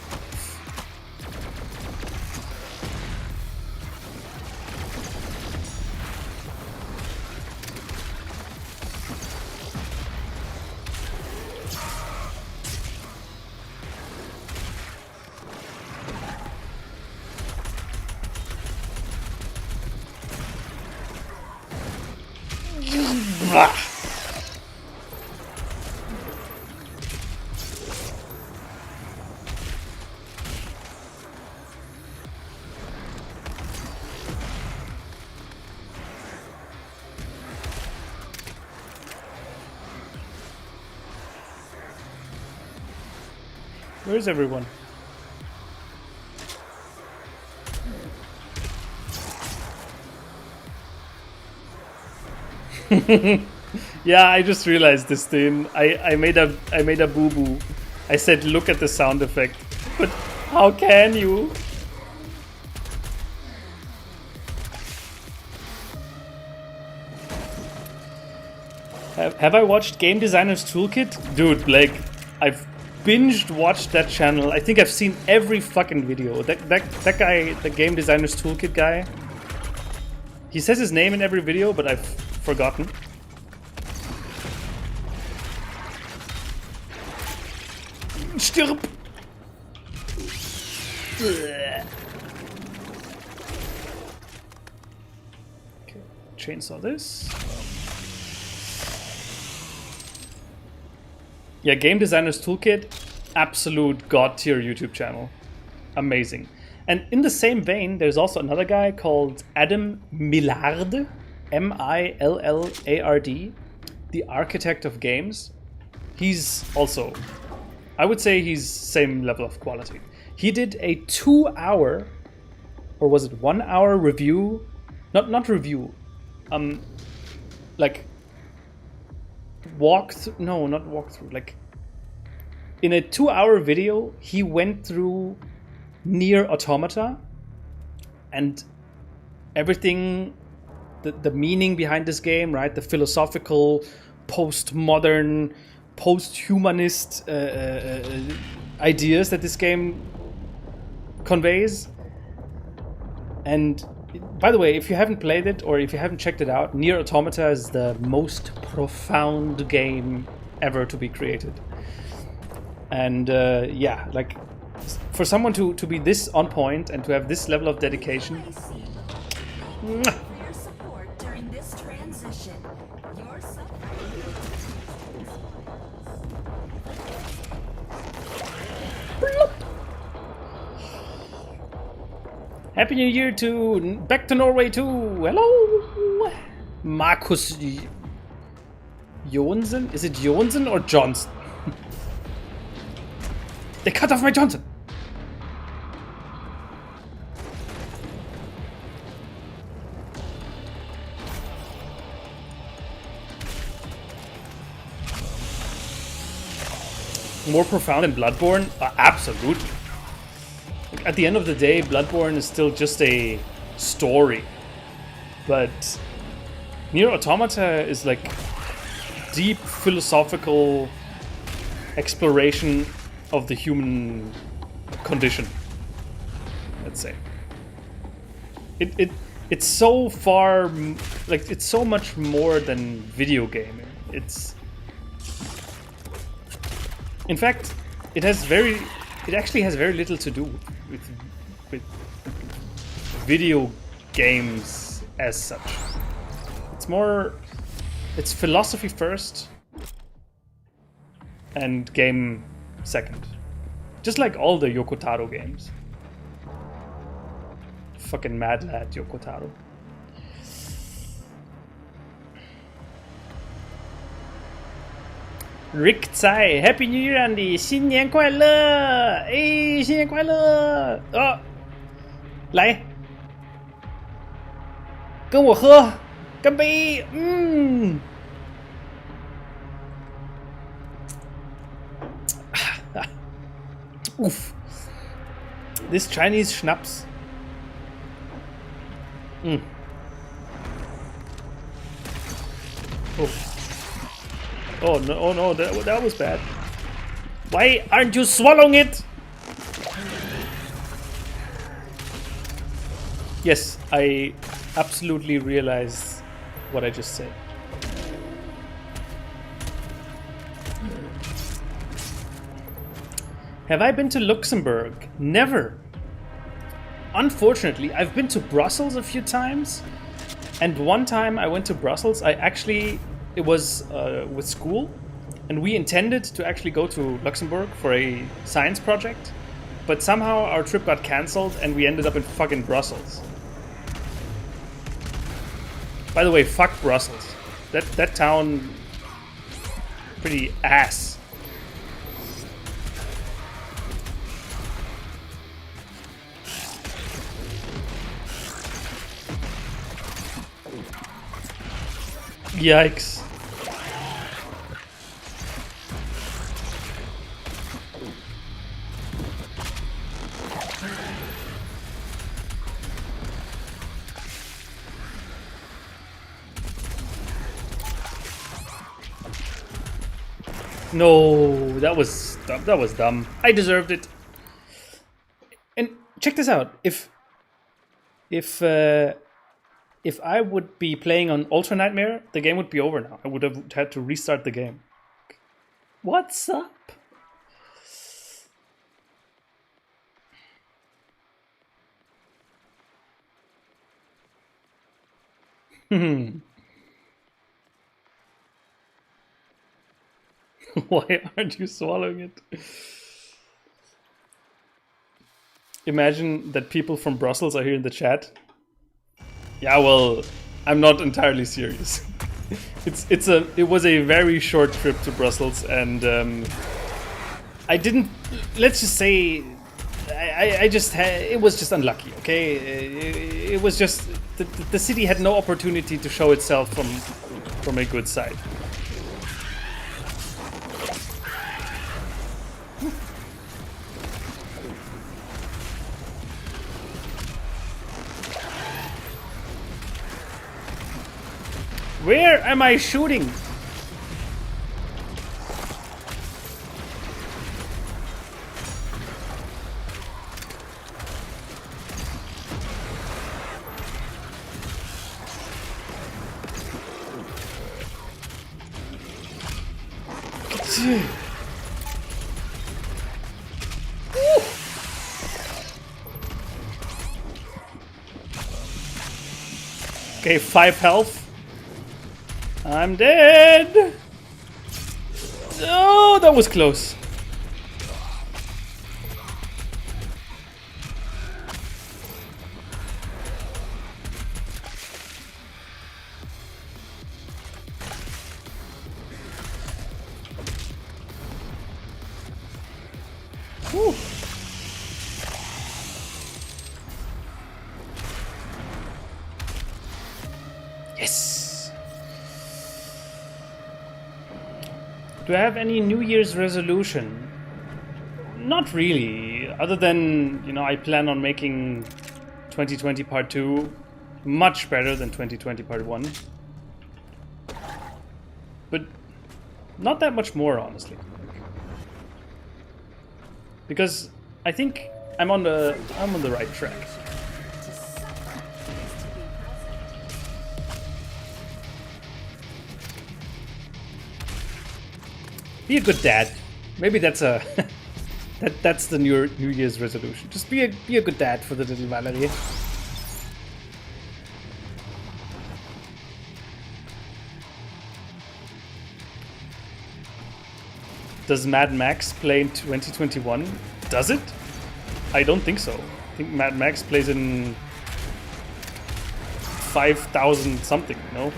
Where's everyone? Yeah, I just realized this thing. I made a boo boo. I said look at the sound effect, but how can you? Have I watched Game Designer's Toolkit? Dude, like, I've binged watched that channel. I think I've seen every fucking video. That guy, the Game Designer's Toolkit guy, he says his name in every video, but I've forgotten. Stirb! Okay, chainsaw this. Yeah, Game Designer's Toolkit, absolute god tier YouTube channel. Amazing. And in the same vein, there's also another guy called Adam Millard, Millard, the architect of games. He's also, I would say he's same level of quality. He did a 2-hour, or was it 1 hour review? Not review, like walkthrough, no, not walkthrough, like in a 2-hour video, he went through Nier Automata and everything, the meaning behind this game, right? The philosophical, postmodern, post-humanist ideas that this game conveys. And by the way, if you haven't played it or if you haven't checked it out, Nier Automata is the most profound game ever to be created. And yeah, like for someone to be this on point and to have this level of dedication. Your support during this transition. Your Happy New Year to back to Norway too. Hello, Marcus Jonsen. Is it Jonsen or Johnson? They cut off my Johnson. More profound than Bloodborne? Absolutely. Like, at the end of the day, Bloodborne is still just a story. But Nier Automata is like deep philosophical exploration of the human condition, let's say. It's so far, like, it's so much more than video gaming. It's, in fact, it actually has very little to do with video games as such. It's philosophy first and game second. Just like all the Yoko Taro games. Fucking mad lad Yoko Taro. Rick Tsai, Happy New Year, Andy! 新年快乐！哎，新年快乐！哦，来，跟我喝，干杯！嗯。Oof. This Chinese schnapps. Mm. Oh. Oh no, oh no, that was bad. Why aren't you swallowing it? Yes, I absolutely realize what I just said. Have I been to Luxembourg? Never. Unfortunately, I've been to Brussels a few times. And one time I went to Brussels, it was with school. And we intended to actually go to Luxembourg for a science project. But somehow our trip got cancelled and we ended up in fucking Brussels. By the way, fuck Brussels. That town, pretty ass. Yikes. No, that was dumb. That was dumb. I deserved it. And check this out. If I would be playing on Ultra Nightmare, the game would be over now. I would have had to restart the game. What's up? Why aren't you swallowing it? Imagine that people from Brussels are here in the chat. Yeah, well, I'm not entirely serious. It was a very short trip to Brussels, and I didn't. Let's just say, it was just unlucky. Okay, it was just the city had no opportunity to show itself from a good side. Where am I shooting? Okay, 5 health. I'm dead! Oh, that was close. Whew. Yes! Do I have any New Year's resolution? Not really, other than, I plan on making 2020 Part 2 much better than 2020 Part 1. But not that much more, honestly. Because I think I'm on the right track. Be a good dad. Maybe that's that's the New Year's resolution. Just be a good dad for the little Valerie. Does Mad Max play in 2021? Does it? I don't think so. I think Mad Max plays in 5,000 something, no?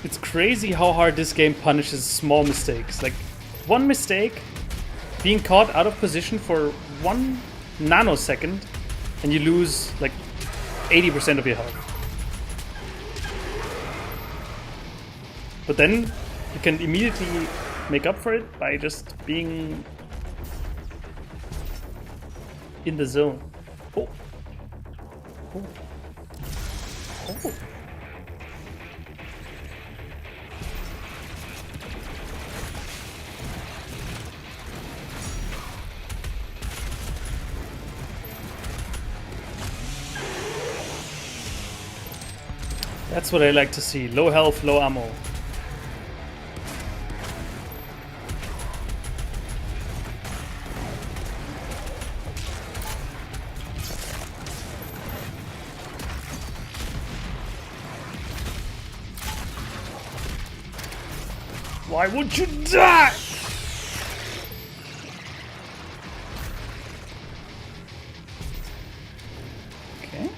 It's crazy how hard this game punishes small mistakes. Like, one mistake, being caught out of position for 1 nanosecond, and you lose like 80% of your health. But then you can immediately make up for it by just being in the zone. Oh. Oh. Oh. That's what I like to see. Low health, low ammo. Why would you die? Okay.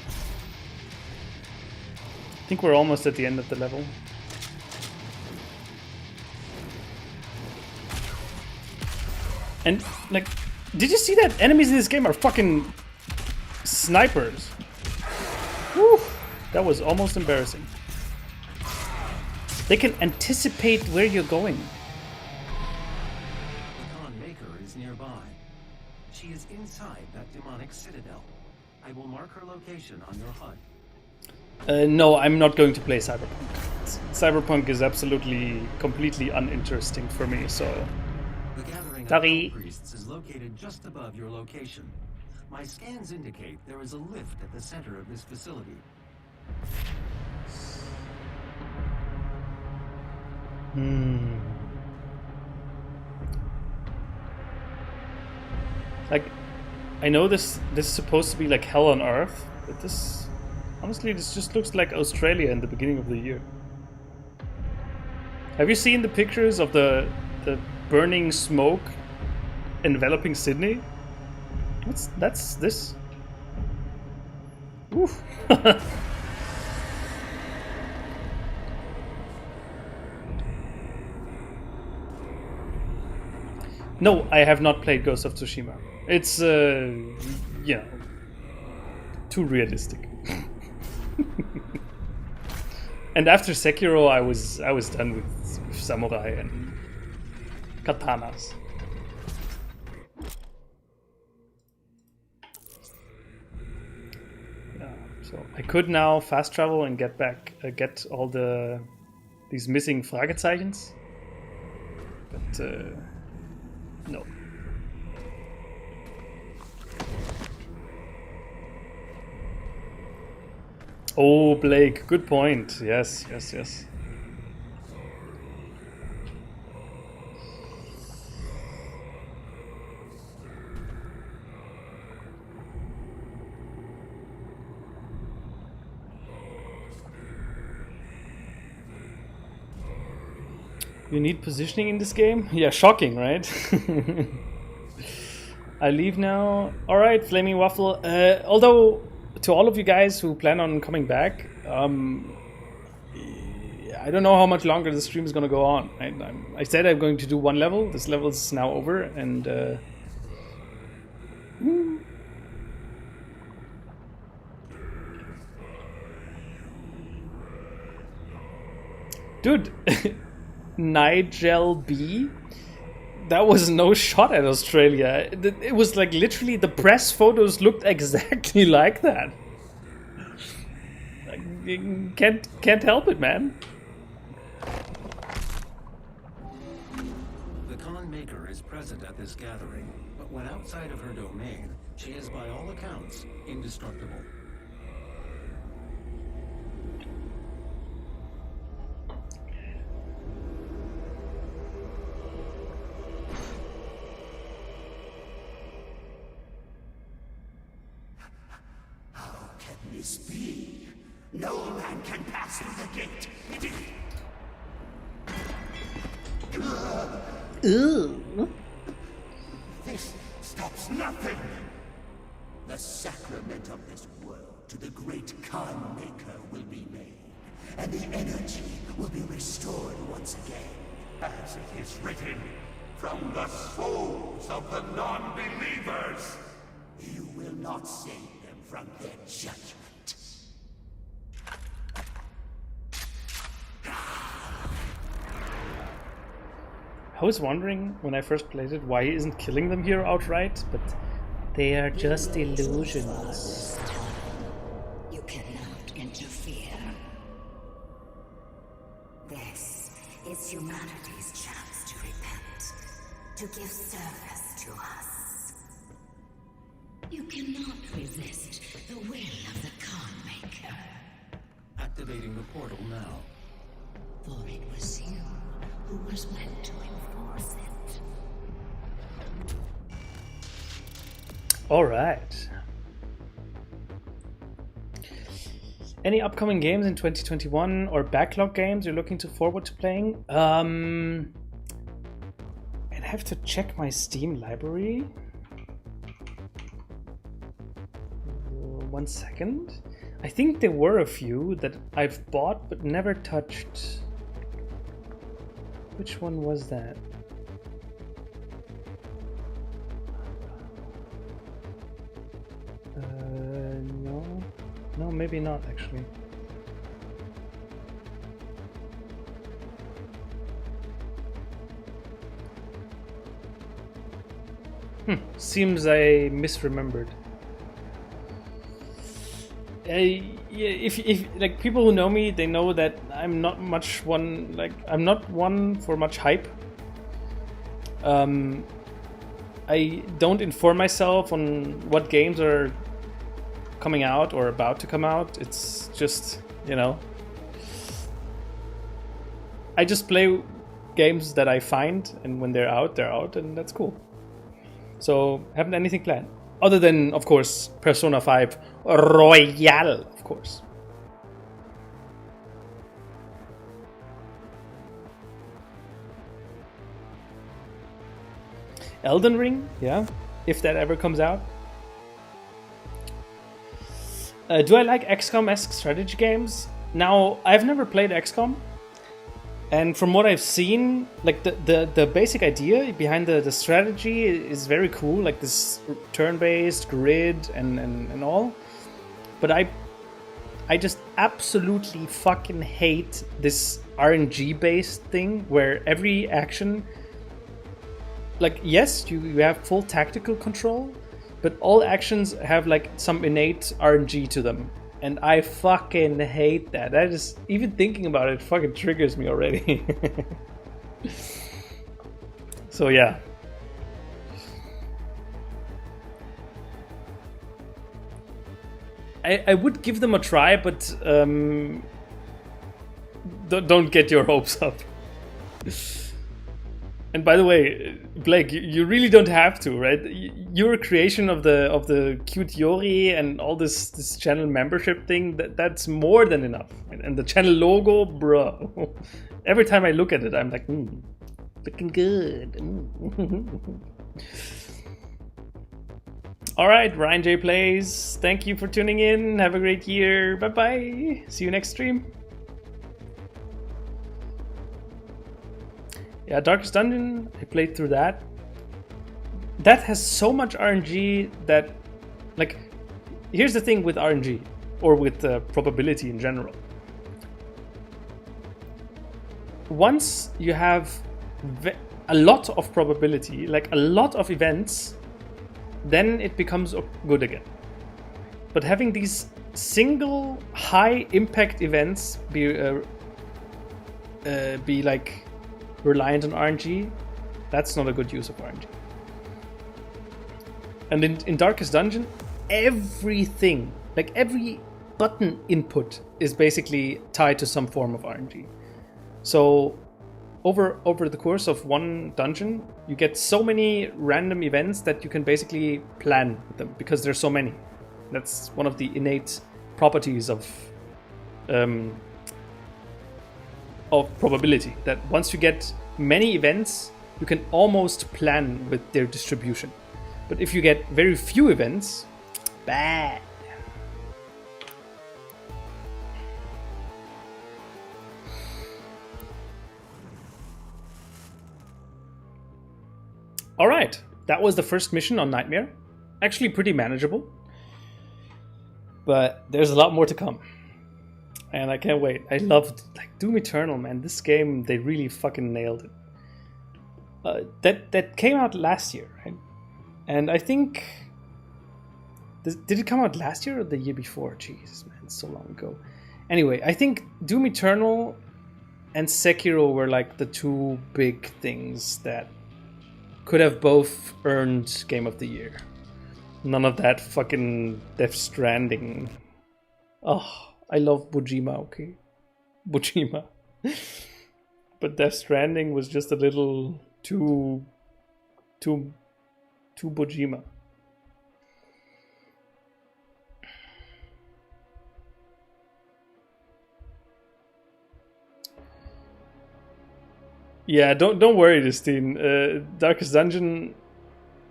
I think we're almost at the end of the level. And like, did you see that enemies in this game are fucking snipers? Whew, that was almost embarrassing. They can anticipate where you're going. The Khan Maker is nearby. She is inside that demonic citadel. I will mark her location on your HUD. No, I'm not going to play Cyberpunk. Cyberpunk is absolutely, completely uninteresting for me, so... The gathering Sorry. of Hell Priests is located just above your location. My scans indicate there is a lift at the center of this facility. Like, I know this is supposed to be like hell on earth, but this... Honestly, this just looks like Australia in the beginning of the year. Have you seen the pictures of the burning smoke enveloping Sydney? That's this. Oof. No, I have not played Ghost of Tsushima. It's you know, too realistic. And after Sekiro, I was done with samurai and katanas. Yeah, so I could now fast travel and get back, get all these missing Fragezeichens, but no. Oh, Blake, good point. Yes. You need positioning in this game? Yeah, shocking, right? I leave now. Alright, Flaming Waffle. Although, to all of you guys who plan on coming back, I don't know how much longer the stream is going to go on. I said I'm going to do one level. This level is now over, and... Dude, Nigel B? That was no shot at Australia. It was like literally the press photos looked exactly like that. Like, you can't help it, man. The Khan Maker is present at this gathering, but when outside of her domain, she is by all accounts indestructible. This be? No man can pass through the gate. This stops nothing. The sacrament of this world to the great Khan Maker will be made, and the energy will be restored once again. As it is written, from the souls of the non-believers. You will not save them from their judgment. I was wondering when I first played it why he isn't killing them here outright, but they are just illusions. You cannot interfere. This is humanity's chance to repent, to give service to us. You cannot resist the will of the Khan Maker. Activating the portal now. For it was you who was meant to enforce it. All right. Any upcoming games in 2021 or backlog games you're looking forward to playing? I'd have to check my Steam library. 1 second. I think there were a few that I've bought but never touched. Which one was that? No, maybe not actually. Seems I misremembered. Yeah, if like people who know me, they know that I'm not much one. Like I'm not one for much hype. I don't inform myself on what games are coming out or about to come out. It's just, you know, I just play games that I find, and when they're out, and that's cool. So, haven't anything planned. Other than, of course, Persona 5 Royale, of course. Elden Ring, yeah, if that ever comes out. Do I like XCOM-esque strategy games? Now, I've never played XCOM. And from what I've seen, like the basic idea behind the strategy is very cool, like this turn-based grid and all. But I just absolutely fucking hate this RNG-based thing where every action, like yes, you have full tactical control, but all actions have like some innate RNG to them. And I fucking hate that. That is, even thinking about it fucking triggers me already. So yeah. I would give them a try, but don't get your hopes up. And by the way, Blake, you really don't have to, right? You're a creation of the cute Yori and all this channel membership thing. That's more than enough. And the channel logo, bro. Every time I look at it, I'm like, looking good. All right, Ryan J Plays. Thank you for tuning in. Have a great year. Bye bye. See you next stream. Yeah, Darkest Dungeon, I played through that. That has so much RNG that, like, here's the thing with RNG, or with probability in general. Once you have a lot of probability, like a lot of events, then it becomes good again. But having these single high impact events be like reliant on RNG, that's not a good use of RNG. And in Darkest Dungeon, everything, like every button input is basically tied to some form of RNG. So over the course of one dungeon, you get so many random events that you can basically plan them because there's so many. That's one of the innate properties of probability, that once you get many events, you can almost plan with their distribution. But if you get very few events, bad. All right, that was the first mission on Nightmare. Actually pretty manageable. But there's a lot more to come. And I can't wait. I loved Doom Eternal, man. This game, they really fucking nailed it. That came out last year, right? And I think... Did it come out last year or the year before? Jesus, man, it's so long ago. Anyway, I think Doom Eternal and Sekiro were like the two big things that could have both earned Game of the Year. None of that fucking Death Stranding. Oh... I love Bojima, okay? Bojima. But Death Stranding was just a little too Bojima. Yeah, don't worry, Destine. Darkest Dungeon,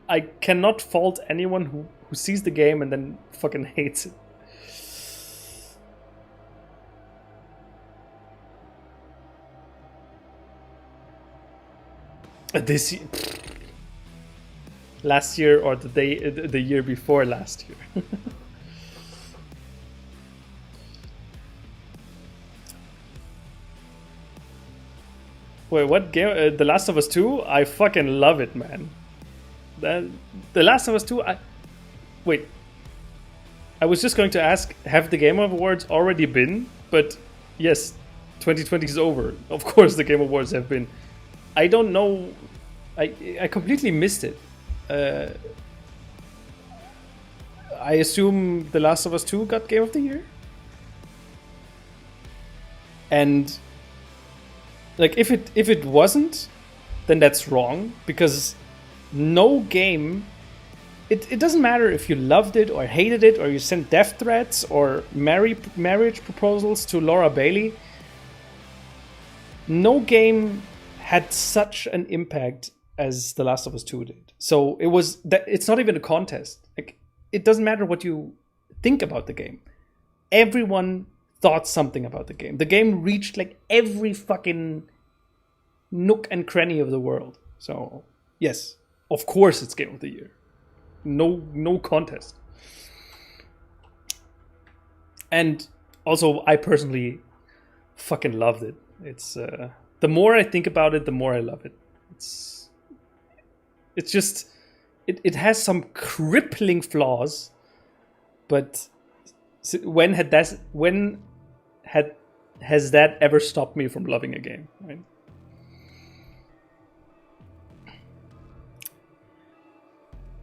I cannot fault anyone who sees the game and then fucking hates it. This last year or the year before last year. Wait, what game? The Last of Us 2? I fucking love it, man. The Last of Us 2. Wait. I was just going to ask, have the Game Awards already been? But yes, 2020 is over. Of course, the Game Awards have been. I don't know. I completely missed it. I assume The Last of Us 2 got Game of the Year? And like if it wasn't, then that's wrong, because no game, it doesn't matter if you loved it or hated it or you sent death threats or marriage proposals to Laura Bailey. No game had such an impact as The Last of Us 2 did. So it's not even a contest. Like, it doesn't matter what you think about the game. Everyone thought something about the game. The game reached like every fucking nook and cranny of the world. So yes, of course it's Game of the Year. No contest. And also, I personally fucking loved it. It's the more I think about it, the more I love it. It's just it has some crippling flaws, but when has that ever stopped me from loving a game, right?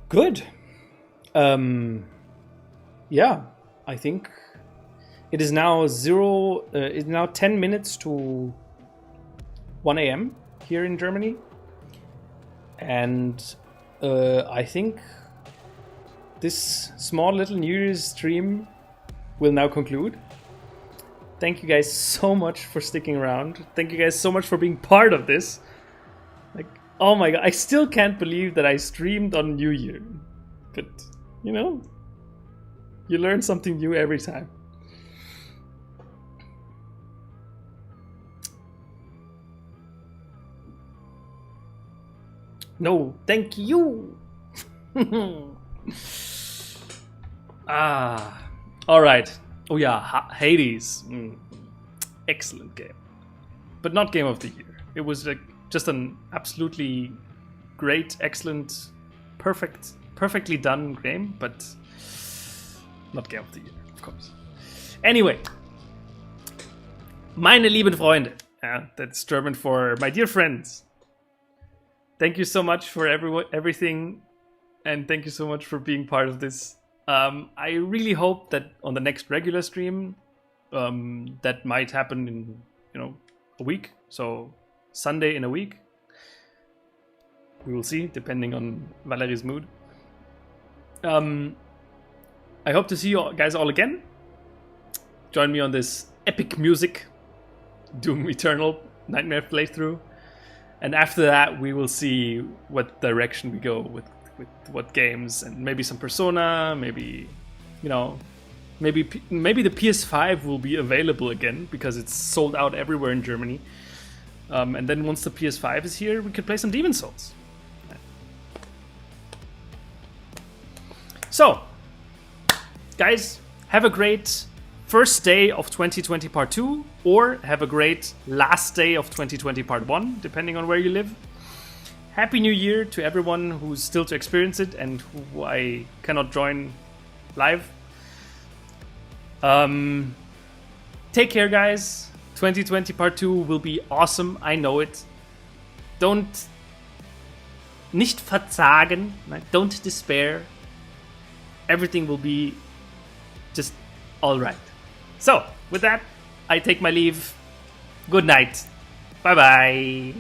Good. Yeah, I think it is now it's now 10 minutes to 1 a.m. here in Germany. And I think this small little New Year's stream will now conclude. Thank you guys so much for sticking around. Thank you guys so much for being part of this. Like, oh my god, I still can't believe that I streamed on New Year. But, you know, you learn something new every time. No, thank you. All right. Oh yeah, Hades. Excellent game, but not Game of the Year. It was like just an absolutely great, excellent, perfectly done game, but not Game of the Year, of course. Anyway, meine lieben Freunde. Yeah, that's German for my dear friends. Thank you so much for everything, and thank you so much for being part of this. I really hope that on the next regular stream, that might happen in a week. So Sunday in a week. We will see, depending on Valerie's mood. I hope to see you guys all again. Join me on this epic music Doom Eternal Nightmare playthrough. And after that, we will see what direction we go with what games, and maybe some Persona, maybe the PS5 will be available again because it's sold out everywhere in Germany. And then once the PS5 is here, we can play some Demon's Souls. So, guys, have a great first day of 2020 Part 2, or have a great last day of 2020 Part 1, depending on where you live. Happy New Year to everyone who's still to experience it and who I cannot join live. Take care, guys. 2020 Part 2 will be awesome. I know it. Nicht verzagen. Don't despair. Everything will be just alright. So, with that, I take my leave. Good night. Bye-bye.